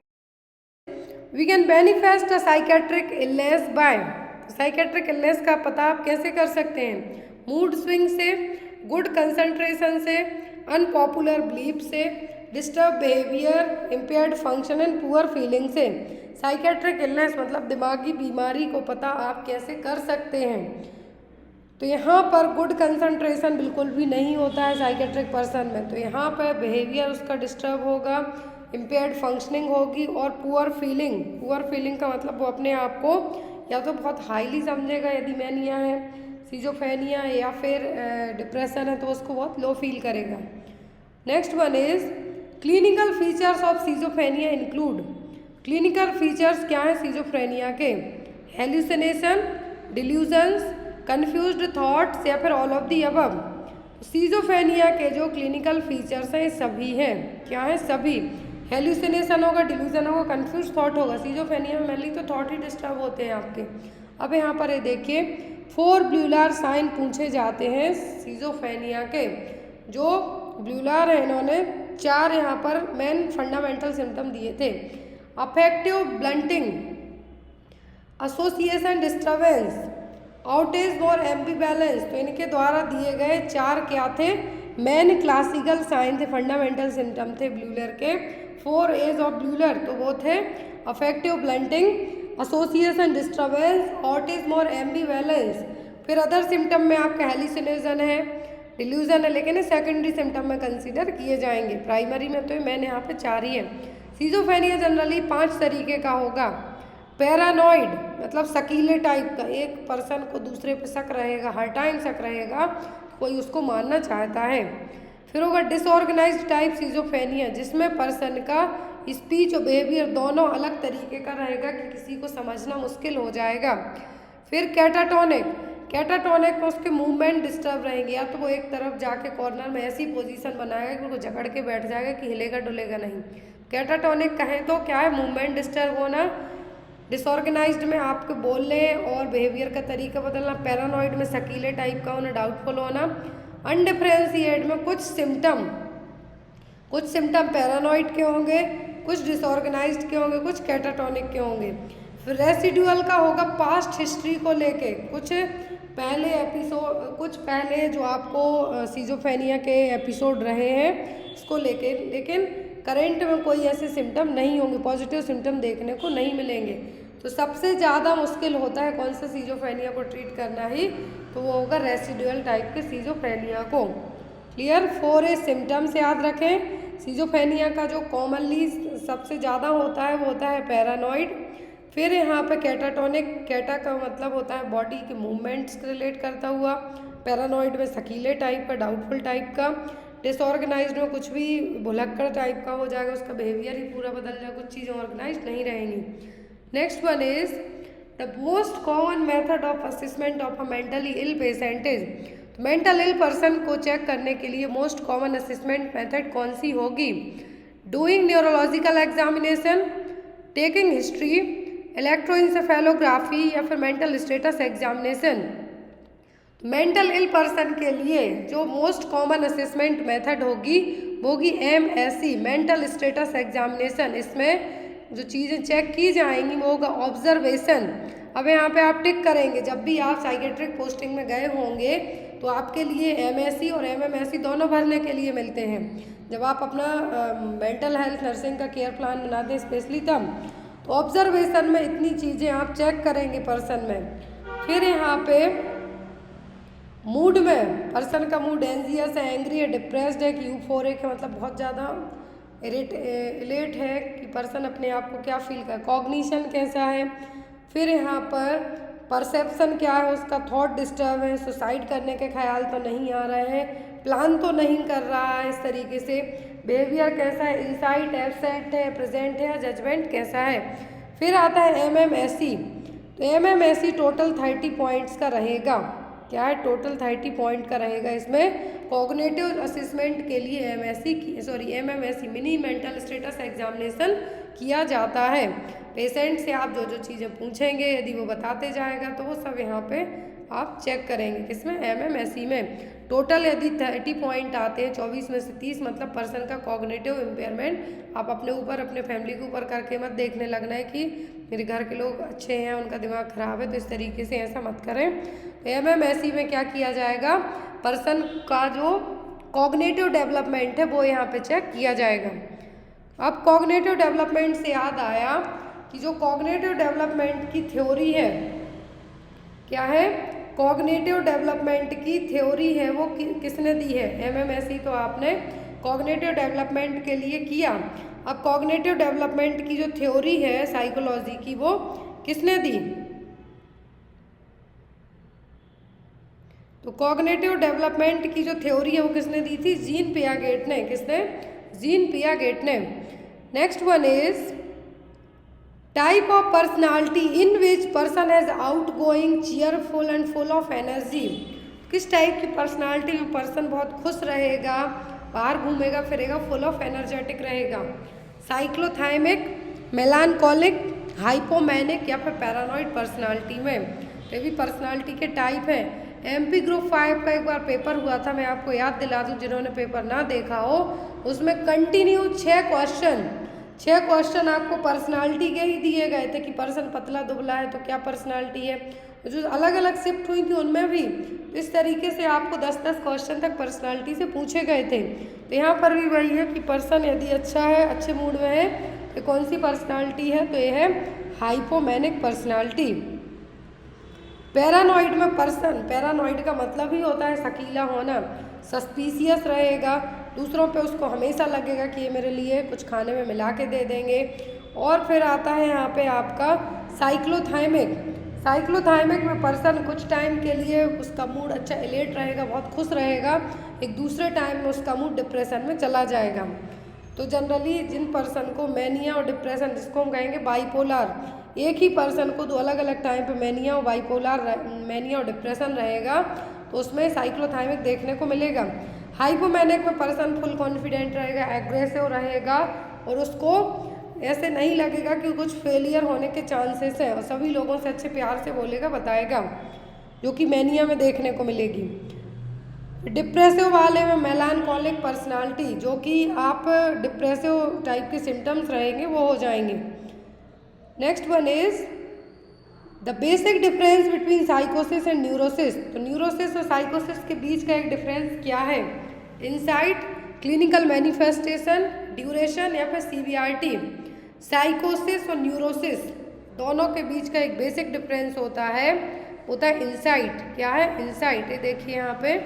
We can manifest a psychiatric illness by. Psychiatric illness का पता आप कैसे कर सकते हैं? मूड स्विंग से, गुड कंसंट्रेशन से, अनपॉपुलर बिलीफ से, disturb behaviour, impaired function and poor feeling से। साइकेट्रिक इलनेस मतलब दिमागी बीमारी को पता आप कैसे कर सकते हैं? तो यहाँ पर गुड कंसंट्रेशन बिल्कुल भी नहीं होता है साइकेट्रिक पर्सन में, तो यहाँ पर बिहेवियर उसका डिस्टर्ब होगा, इम्पेयर्ड फंक्शनिंग होगी और पुअर फीलिंग का मतलब वो अपने आप को या तो बहुत हाईली समझेगा यदि मैनिया है, सीजोफ्रेनिया है या फिर डिप्रेशन है तो उसको बहुत लो फील करेगा। Next one is clinical features of schizophrenia include. Clinical features क्या है सीजोफ्रेनिया के? हेल्यूसिनेशन, डिल्यूजन्स, कन्फ्यूज्ड थॉट्स या फिर all of the above. Schizophrenia के जो क्लिनिकल फीचर्स हैं सभी हैं, क्या है? सभी। हेल्यूसिनेशन होगा, डिल्यूजन होगा, कन्फ्यूज थॉट होगा। सीजोफ्रेनिया में मेनली तो थॉट ही डिस्टर्ब होते हैं आपके। अब यहाँ पर ये देखिए 4 ब्यूलर साइन पूछे जाते हैं सीजोफ्रेनिया के। जो ब्यूलर है इन्होंने 4 यहाँ पर मेन फंडामेंटल सिम्टम दिए थे। Affective blunting, association disturbance, outage और एम्बीवैलेंस। तो इनके द्वारा दिए गए 4 क्या थे? मेन क्लासिकल साइन थे, फंडामेंटल सिम्टम थे ब्यूलर के। 4 एज ऑफ ब्यूलर तो वो थे affective blunting, association disturbance, autism और एम्बीवैलेंस। फिर अदर सिम्टम में आपका हेल्यूसिनेशन है, डिल्यूजन है, लेकिन सेकेंडरी सिम्टम में कंसीडर किए जाएंगे। प्राइमरी में तो मैंने यहाँ पे 4 ही है। सीजोफ्रेनिया जनरली 5 तरीके का होगा। पैरानॉइड मतलब शकीले टाइप का, एक पर्सन को दूसरे पे शक रहेगा, हर टाइम शक रहेगा, कोई उसको मारना चाहता है। फिर होगा डिसऑर्गेनाइज्ड टाइप सिजोफ्रेनिया, जिसमें पर्सन का स्पीच और बिहेवियर दोनों अलग तरीके का रहेगा कि किसी को समझना मुश्किल हो जाएगा। फिर कैटाटोनिक, कैटाटोनिक में उसके मूवमेंट डिस्टर्ब रहेंगे, या तो वो एक तरफ जाके कॉर्नर में ऐसी पोजीशन बनाएगा कि वो जकड़ के बैठ जाएगा कि हिलेगा डुलेगा नहीं। कैटाटोनिक कहें तो क्या है, मूवमेंट डिस्टर्ब होना। डिसऑर्गेनाइज्ड में आपके बोलने और बिहेवियर का तरीका बदलना। पैरानॉइड में शकीले टाइप का होना, डाउटफुल होना। अनडिफरेंशिएट में कुछ सिम्टम पैरानॉइड के होंगे, कुछ डिसऑर्गेनाइज्ड के होंगे, कुछ कैटाटोनिक के होंगे। फिर रेसिडुअल का होगा पास्ट हिस्ट्री को लेके, कुछ पहले जो आपको सिजोफ्रेनिया के एपिसोड रहे हैं इसको लेके, लेकिन करेंट में कोई ऐसे सिम्टम नहीं होंगे, पॉजिटिव सिम्टम देखने को नहीं मिलेंगे। तो सबसे ज़्यादा मुश्किल होता है कौन सा सिजोफ्रेनिया को ट्रीट करना ही, तो वो होगा रेसिडुअल टाइप के सिजोफ्रेनिया को। क्लियर। 4A सिम्टम्स याद रखें। सिजोफ्रेनिया का जो कॉमनली सबसे ज़्यादा होता है वो होता है पैरानॉइड। फिर यहाँ पे कैटाटोनिक, कैटा का मतलब होता है बॉडी के मूवमेंट्स के रिलेट करता हुआ। पैरानॉइड में शकीले टाइप का, डाउटफुल टाइप का। डिसऑर्गेनाइज्ड में कुछ भी भुलक्कड़ टाइप का हो जाएगा, उसका बिहेवियर ही पूरा बदल जाएगा, कुछ चीज़ें ऑर्गेनाइज नहीं रहेंगी। Next one is the most common method of assessment of a mentally ill patient is. Mental ill person को चेक करने के लिए मोस्ट कॉमन असेसमेंट मेथड कौन सी होगी? Doing neurological examination, taking history, electroencephalography या फिर mental status examination. Mental ill person के लिए जो मोस्ट कॉमन असेसमेंट मेथड होगी वो होगी MSE, मेंटल स्टेटस एग्जामिनेशन। इसमें जो चीज़ें चेक की जाएंगी वो होगा ऑब्जर्वेशन। अब यहाँ पे आप टिक करेंगे, जब भी आप साइकेट्रिक पोस्टिंग में गए होंगे तो आपके लिए MSE और MMSE दोनों भरने के लिए मिलते हैं। जब आप अपना मेंटल हेल्थ नर्सिंग का केयर प्लान बनाते हैं स्पेशली तब, तो ऑब्जर्वेशन में इतनी चीज़ें आप चेक करेंगे पर्सन में। फिर यहाँ पे मूड में पर्सन का मूड एंजियस है, एंग्री है, डिप्रेस्ड है कि यूफोरिक है, मतलब बहुत ज़्यादा इलेट है कि पर्सन अपने आप को क्या फील कर। कॉग्निशन कैसा है। फिर यहाँ पर परसेप्शन क्या है उसका, थॉट डिस्टर्ब है, सुसाइड करने के ख्याल तो नहीं आ रहे हैं, प्लान तो नहीं कर रहा है इस तरीके से। बिहेवियर कैसा है, इंसाइट एब्सेंट है, प्रेजेंट है, जजमेंट कैसा है। फिर आता है MMSE। तो MMSE टोटल 30 पॉइंट्स का रहेगा। क्या है, टोटल 30 पॉइंट का रहेगा। इसमें कॉग्निटिव असेसमेंट के लिए MMSE mini mental status examination किया जाता है। पेशेंट से आप जो जो चीज़ें पूछेंगे यदि वो बताते जाएगा तो वो सब यहाँ पे आप चेक करेंगे। किसमें, MMSE में। टोटल यदि 30 पॉइंट आते हैं, 24 में से 30 मतलब पर्सन का कॉग्निटिव इम्पेयरमेंट। आप अपने ऊपर, अपने फैमिली के ऊपर करके मत देखने लगना है कि मेरे घर के लोग अच्छे हैं, उनका दिमाग ख़राब है, तो इस तरीके से ऐसा मत करें। तो MMSE में क्या किया जाएगा, पर्सन का जो कॉग्निटिव डेवलपमेंट है वो यहाँ पे चेक किया जाएगा। अब कॉग्निटिव डेवलपमेंट से याद आया कि जो कॉग्निटिव डेवलपमेंट की थ्योरी है, क्या है, कॉग्निटिव डेवलपमेंट की थ्योरी है वो किसने दी है? MMSE तो आपने कॉग्निटिव डेवलपमेंट के लिए किया। अब कॉग्निटिव डेवलपमेंट की जो थ्योरी है साइकोलॉजी की वो किसने दी? तो कॉग्निटिव डेवलपमेंट की जो थ्योरी है वो किसने दी थी? जीन पियागेट ने। किसने? जीन पियागेट ने। Next one is type of personality in which person has outgoing, cheerful and full of energy. किस टाइप की पर्सनालिटी में पर्सन बहुत खुश रहेगा, बाहर घूमेगा फिरेगा, फुल ऑफ एनर्जेटिक रहेगा? साइक्लोथाइमिक, मेलानकोलिक, हाइपोमैनिक या फिर पैरानॉइड पर्सनालिटी में। ये भी पर्सनालिटी के टाइप है। MP ग्रुप 5 का एक बार पेपर हुआ था, मैं आपको याद दिला दूँ जिन्होंने पेपर ना देखा हो। उसमें कंटिन्यू 6 क्वेश्चन आपको पर्सनालिटी के ही दिए गए थे कि पर्सन पतला दुबला है तो क्या पर्सनालिटी है। जो अलग अलग शिफ्ट हुई थी उनमें भी इस तरीके से आपको 10-10 क्वेश्चन तक पर्सनालिटी से पूछे गए थे। तो यहाँ पर भी वही है कि पर्सन यदि अच्छा है, अच्छे मूड में है, तो कौन सी पर्सनालिटी है? तो ये है हाइपोमैनिक पर्सनालिटी। पैरानॉइड में पर्सन, पैरानॉइड का मतलब ही होता है शकीला होना, सस्पिशियस रहेगा, दूसरों पे उसको हमेशा लगेगा कि ये मेरे लिए कुछ खाने में मिला के दे देंगे। और फिर आता है यहाँ पे आपका साइक्लोथाइमिक। साइक्लोथाइमिक में पर्सन कुछ टाइम के लिए उसका मूड अच्छा एलेट रहेगा, बहुत खुश रहेगा, एक दूसरे टाइम में उसका मूड डिप्रेशन में चला जाएगा। तो जनरली जिन पर्सन को मैनिया और डिप्रेशन, जिसको हम कहेंगे बाइपोलर, एक ही पर्सन को दो अलग अलग टाइम पे मैनिया और बाइपोलर, मैनिया और डिप्रेशन रहेगा, तो उसमें साइक्लोथाइमिक देखने को मिलेगा। हाइपोमैनिक में पर्सन फुल कॉन्फिडेंट रहेगा, एग्रेसिव रहेगा और उसको ऐसे नहीं लगेगा कि कुछ फेलियर होने के चांसेस हैं और सभी लोगों से अच्छे प्यार से बोलेगा, बताएगा, जो कि मैनिया में देखने को मिलेगी। डिप्रेसिव वाले में मेलानकॉलिक पर्सनालिटी, जो कि आप डिप्रेसिव टाइप के सिम्टम्स रहेंगे वो हो जाएंगे। Next one is the basic difference between साइकोसिस एंड न्यूरोसिस। तो न्यूरोसिस और साइकोसिस के बीच का एक डिफरेंस क्या है? इंसाइट, क्लिनिकल मैनिफेस्टेशन, ड्यूरेशन या फिर सीवियरिटी। साइकोसिस और न्यूरोसिस दोनों के बीच का एक बेसिक डिफरेंस होता है इंसाइट। क्या है? इंसाइट। ये देखिए यहाँ पे,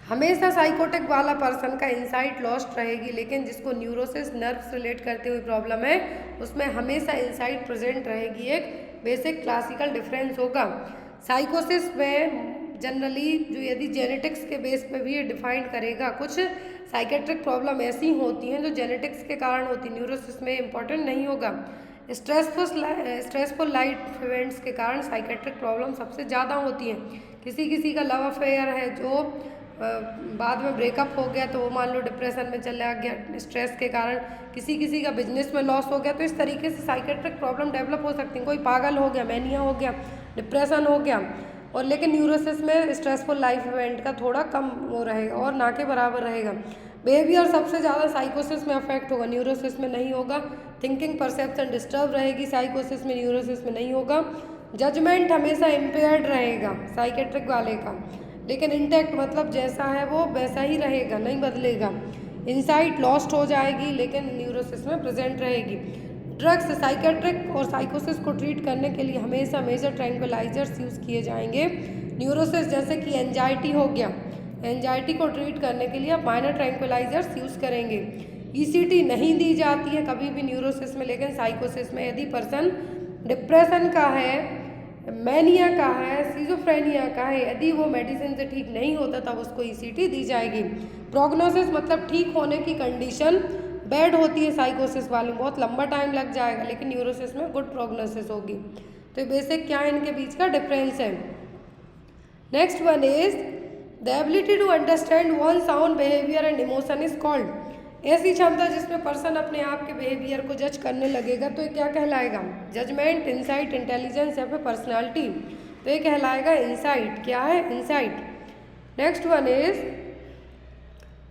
हमेशा साइकोटिक वाला पर्सन का इंसाइट लॉस्ट रहेगी, लेकिन जिसको न्यूरोसिस, नर्व्स रिलेट करते हुए प्रॉब्लम है, उसमें हमेशा इंसाइट प्रेजेंट रहेगी। एक बेसिक क्लासिकल डिफरेंस होगा। साइकोसिस में जनरली जो यदि जेनेटिक्स के बेस पे भी ये डिफाइन करेगा, कुछ साइकेट्रिक प्रॉब्लम ऐसी होती हैं जो जेनेटिक्स के कारण होती हैं, न्यूरोसिस में इंपॉर्टेंट नहीं होगा। स्ट्रेसफुल लाइफ इवेंट्स के कारण साइकेट्रिक प्रॉब्लम सबसे ज़्यादा होती हैं। किसी किसी का लव अफेयर है जो बाद में ब्रेकअप हो गया तो वो मान लो डिप्रेशन में चला गया स्ट्रेस के कारण, किसी किसी का बिजनेस में लॉस हो गया, तो इस तरीके से साइकेट्रिक प्रॉब्लम डेवलप हो सकती है। कोई पागल हो गया, मैनिया हो गया, डिप्रेशन हो गया, और लेकिन न्यूरोसिस में स्ट्रेसफुल लाइफ इवेंट का थोड़ा कम वो रहेगा और ना के बराबर रहेगा। बिहेवियर सबसे ज़्यादा साइकोसिस में अफेक्ट होगा, न्यूरोसिस में नहीं होगा। थिंकिंग परसेप्शन डिस्टर्ब रहेगी, साइकोसिस में, न्यूरोसिस में नहीं होगा। जजमेंट हमेशा इम्पेयर्ड रहेगा साइकेट्रिक वाले का, लेकिन इंटैक्ट मतलब जैसा है वो वैसा ही रहेगा, नहीं बदलेगा। इंसाइट लॉस्ट हो जाएगी, लेकिन न्यूरोसिस में प्रेजेंट रहेगी। ड्रग्स साइकेट्रिक और साइकोसिस को ट्रीट करने के लिए हमेशा मेजर ट्रैंक्विलाइजर्स यूज़ किए जाएंगे। न्यूरोसिस जैसे कि एंजाइटी हो गया, एंजाइटी को ट्रीट करने के लिए आप माइनर ट्रैंक्विलाइजर्स यूज़ करेंगे। ईसीटी नहीं दी जाती है कभी भी न्यूरोसिस में, लेकिन साइकोसिस में यदि पर्सन डिप्रेशन का है, मैनिया का है, सिजोफ्रेनिया का है, यदि वो मेडिसिन से ठीक नहीं होता तब उसको ईसीटी दी जाएगी। प्रोग्नोसिस मतलब ठीक होने की कंडीशन बैड होती है साइकोसिस वाली, बहुत लंबा टाइम लग जाएगा, लेकिन न्यूरोसिस में गुड प्रोग्नोसिस होगी। तो बेसिक क्या है इनके बीच का डिफरेंस है। Next one is the ability to understand one's own behaviour and emotion is called. ऐसी क्षमता जिसमें पर्सन अपने आप के बिहेवियर को जज करने लगेगा, तो ये क्या कहलाएगा? जजमेंट, इंसाइट, इंटेलिजेंस या फिर पर्सनालिटी। तो ये कहलाएगा इंसाइट। क्या है? Insight. Next one is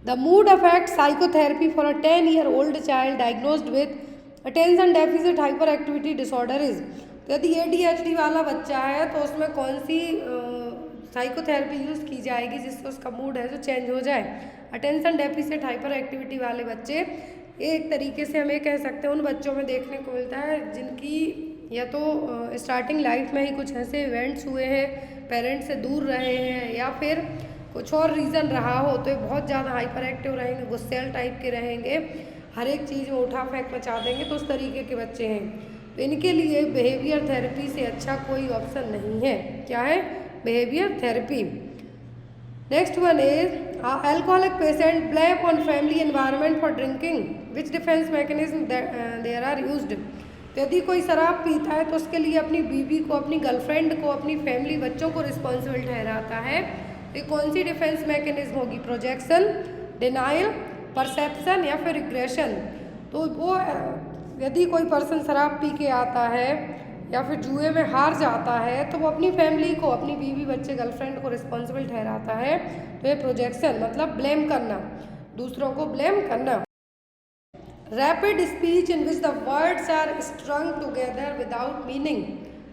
the mood affect psychotherapy for a 10-year-old child diagnosed with attention deficit hyper activity disorder is. तो यदि ADHD वाला बच्चा है तो उसमें कौन सी साइकोथेरेपी यूज़ की जाएगी जिससे उसका मूड है जो चेंज हो जाए? अटेंशन डेफिसिट हाइपर एक्टिविटी वाले बच्चे, एक तरीके से हम ये कह सकते हैं उन बच्चों में देखने को मिलता है जिनकी या तो स्टार्टिंग लाइफ में ही कुछ ऐसे इवेंट्स हुए हैं, पेरेंट्स से दूर रहे हैं, या फिर कुछ और रीज़न रहा हो, तो ये बहुत ज़्यादा हाइपर एक्टिव रहेंगे, गुस्सेल टाइप के रहेंगे, हर एक चीज़ में उठा फेंक मचा देंगे, तो उस तरीके के बच्चे हैं। तो इनके लिए बिहेवियर थेरेपी से अच्छा कोई ऑप्शन नहीं है। क्या है? Behaviour therapy. Next one is alcoholic patient blame on family environment for drinking, which defence mechanism there are used. तो यदि कोई शराब पीता है तो उसके लिए अपनी बीवी को, अपनी गर्लफ्रेंड को, अपनी फैमिली, बच्चों को रिस्पॉन्सिबल ठहराता है। तो ये कौन सी डिफेंस मैकेनिज्म होगी? प्रोजेक्शन, डिनाइल, परसेप्शन या फिर रिग्रेशन। तो वो यदि कोई पर्सन शराब पी के आता है या फिर जुए में हार जाता है तो वो अपनी फैमिली को, अपनी बीवी, बच्चे, गर्लफ्रेंड को रिस्पॉन्सिबल ठहराता है। तो ये प्रोजेक्शन मतलब ब्लेम करना, दूसरों को ब्लेम करना। Rapid speech in which the words are strung together without meaning.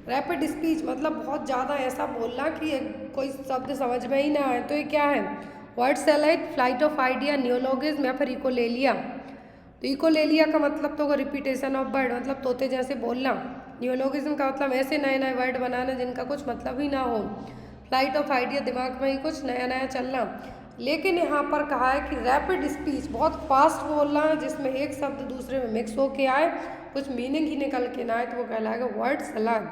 Rapid speech मतलब बहुत ज़्यादा ऐसा बोलना कि कोई शब्द समझ में ही ना आए। तो ये क्या है? Word salad, flight of idea, neologism या फिर इकोलेलिया। तो इकोलेलिया का मतलब तो रिपीटेशन ऑफ वर्ड, मतलब तोते जैसे बोलना। नियोलॉगिज्म का मतलब ऐसे नए नए वर्ड बनाना जिनका कुछ मतलब ही ना हो। फ्लाइट ऑफ आइडिया, दिमाग में ही कुछ नया नया चलना। लेकिन यहाँ पर कहा है कि रैपिड स्पीच, बहुत फास्ट बोलना जिसमें एक शब्द दूसरे में मिक्स होके आए, कुछ मीनिंग ही निकल के ना आए, तो वो कहलाएगा word salad.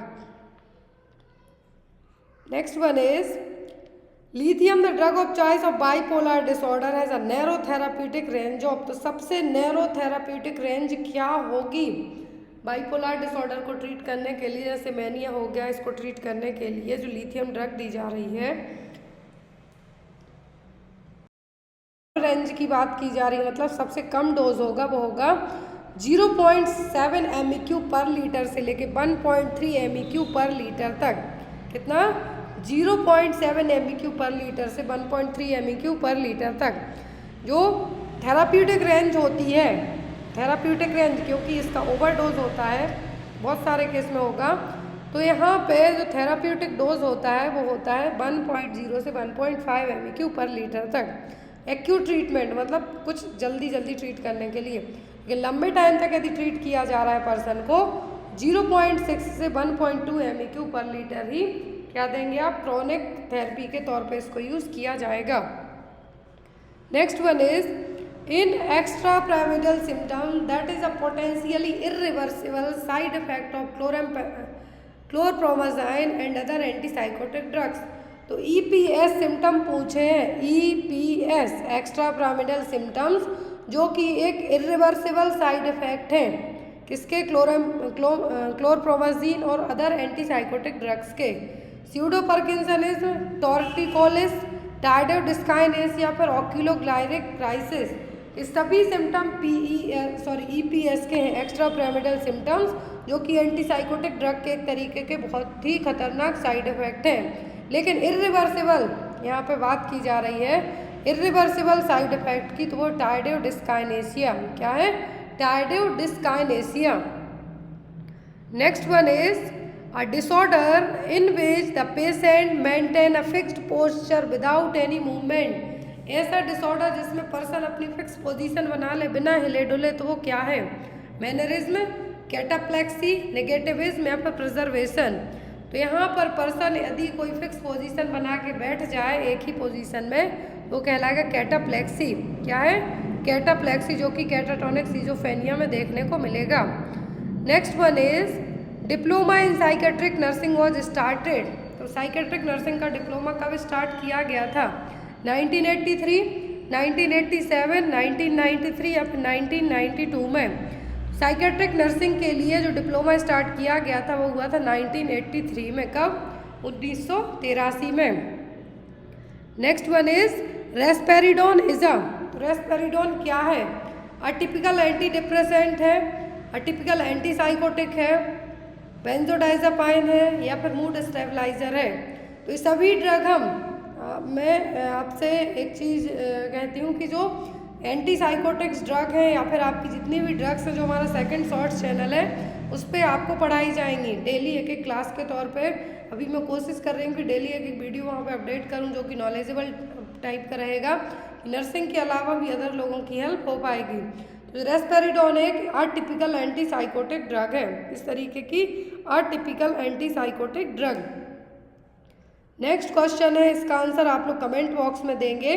Next one is lithium the drug of choice of bipolar disorder has a narrow therapeutic range of, तो सबसे नैरो थेराप्यूटिक रेंज क्या होगी बाइपोलर डिसऑर्डर को ट्रीट करने के लिए? जैसे मैनिया हो गया, इसको ट्रीट करने के लिए जो लिथियम ड्रग दी जा रही है, रेंज की बात की जा रही है, मतलब सबसे कम डोज होगा वो होगा 0.7 MEQ पर लीटर से लेके 1.3 MEQ पर लीटर तक। कितना? 0.7 MEQ पर लीटर से 1.3 MEQ पर लीटर तक जो थेराप्यूटिक रेंज होती है। थेराप्यूटिक रेंज क्योंकि इसका ओवरडोज होता है, बहुत सारे केस में होगा, तो यहाँ पे जो थेराप्यूटिक डोज होता है वो होता है 1.0 से 1.5 MEQ पर लीटर तक। एक्यूट ट्रीटमेंट मतलब कुछ जल्दी ट्रीट करने के लिए, लेकिन लंबे टाइम तक यदि ट्रीट किया जा रहा है पर्सन को 0.6 से 1.2 MEQ पर लीटर ही क्या देंगे आप, क्रोनिक थेरेपी के तौर पे इसको यूज़ किया जाएगा। Next one is in extrapyramidal symptom that is a potentially irreversible side effect of chlorpromazine and other antipsychotic drugs. तो EPS सिम्टम पूछे हैं, EPS एक्स्ट्रा पिरामिडल सिम्टम्स, जो कि एक इरिवर्सिबल साइड इफेक्ट हैं किसके, क्लोरप्रोमाज़िन और अदर एंटीसाइकोटिक ड्रग्स के। स्यूडो पार्किंसनिज्म, टॉर्टिकोलिस, टायरोडिस्काइनेस या फिर ऑक्यूलोग्लाइरिक क्राइसिस, इस सभी सिम्टम EPS के हैं, एक्स्ट्रा पिरामिडल सिम्टम्स, जो कि एंटीसाइकोटिक ड्रग के एक तरीके के बहुत ही खतरनाक साइड इफेक्ट हैं। लेकिन इरिवर्सिबल यहाँ पे बात की जा रही है इरिवर्सिबल साइड इफेक्ट की, तो वो टायरोडिस्काइनेसिया। क्या है? टायरोडिस्काइनेसिया। Next one is a disorder in which the patient maintain a fixed posture without any movement. ऐसा डिसऑर्डर जिसमें पर्सन अपनी फिक्स पोजीशन बना ले बिना हिले डुले, तो वो क्या है? मैनरिज्म, कैटाप्लेक्सी, नेगेटिविज्म या फिर प्रिजर्वेशन। तो यहाँ पर पर्सन यदि कोई फिक्स पोजीशन बना के बैठ जाए एक ही पोजीशन में, वो कहलाएगा कैटाप्लेक्सी। क्या है? कैटाप्लेक्सी, जो कि कैटाटोनिक सिजोफ्रेनिया में देखने को मिलेगा। Next one is diploma in psychiatric nursing was started. तो साइकेट्रिक नर्सिंग का डिप्लोमा कब स्टार्ट किया गया था? 1983, 1987, 1993 या फिर 1992 में। साइकेट्रिक नर्सिंग के लिए जो डिप्लोमा स्टार्ट किया गया था वो हुआ था 1983 में। कब? 1983 में। Next one is risperidone ism. तो रेस्पेरिडोन क्या है? अटिपिकल एंटी डिप्रेसेंट है, अटिपिकल एंटीसाइकोटिक है, बेंजोडाइजापाइन है या फिर मूड स्टेबलाइजर है। तो ये सभी ड्रग मैं आपसे एक चीज़ कहती हूँ कि जो एंटीसाइकोटिक्स ड्रग हैं या फिर आपकी जितनी भी ड्रग्स हैं, जो हमारा सेकंड शॉर्ट्स चैनल है उस पर आपको पढ़ाई जाएंगी डेली एक क्लास के तौर पे। अभी मैं कोशिश कर रही हूँ कि डेली एक वीडियो वहाँ पे अपडेट करूँ जो कि नॉलेजेबल टाइप का रहेगा, नर्सिंग के अलावा भी अदर लोगों की हेल्प हो पाएगी। तो रेस्पेरिडोन एक अटिपिकल एंटीसाइकोटिक ड्रग है, इस तरीके की atypical antipsychotic drug. Next question है, इसका आंसर आप लोग कमेंट बॉक्स में देंगे।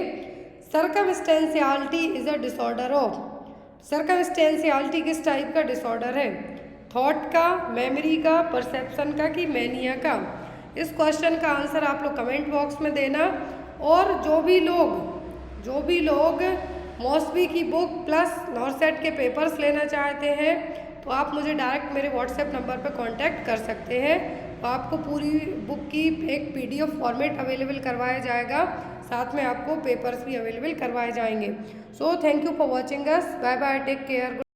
सर्कमस्टेंशियलिटी इज अ डिसऑर्डर ऑफ। सर्कमस्टेंशियलिटी किस टाइप का डिसऑर्डर है? थॉट का, मेमोरी का, परसेप्शन का कि मैनिया का? इस क्वेश्चन का आंसर आप लोग कमेंट बॉक्स में देना। और जो भी लोग मॉस्बी की बुक प्लस नॉरसेट के पेपर्स लेना चाहते हैं तो आप मुझे डायरेक्ट मेरे व्हाट्सएप नंबर पर कांटेक्ट कर सकते हैं। तो आपको पूरी बुक की एक PDF फॉर्मेट अवेलेबल करवाया जाएगा, साथ में आपको पेपर्स भी अवेलेबल करवाए जाएंगे। So thank you for watching us. Bye bye, take care.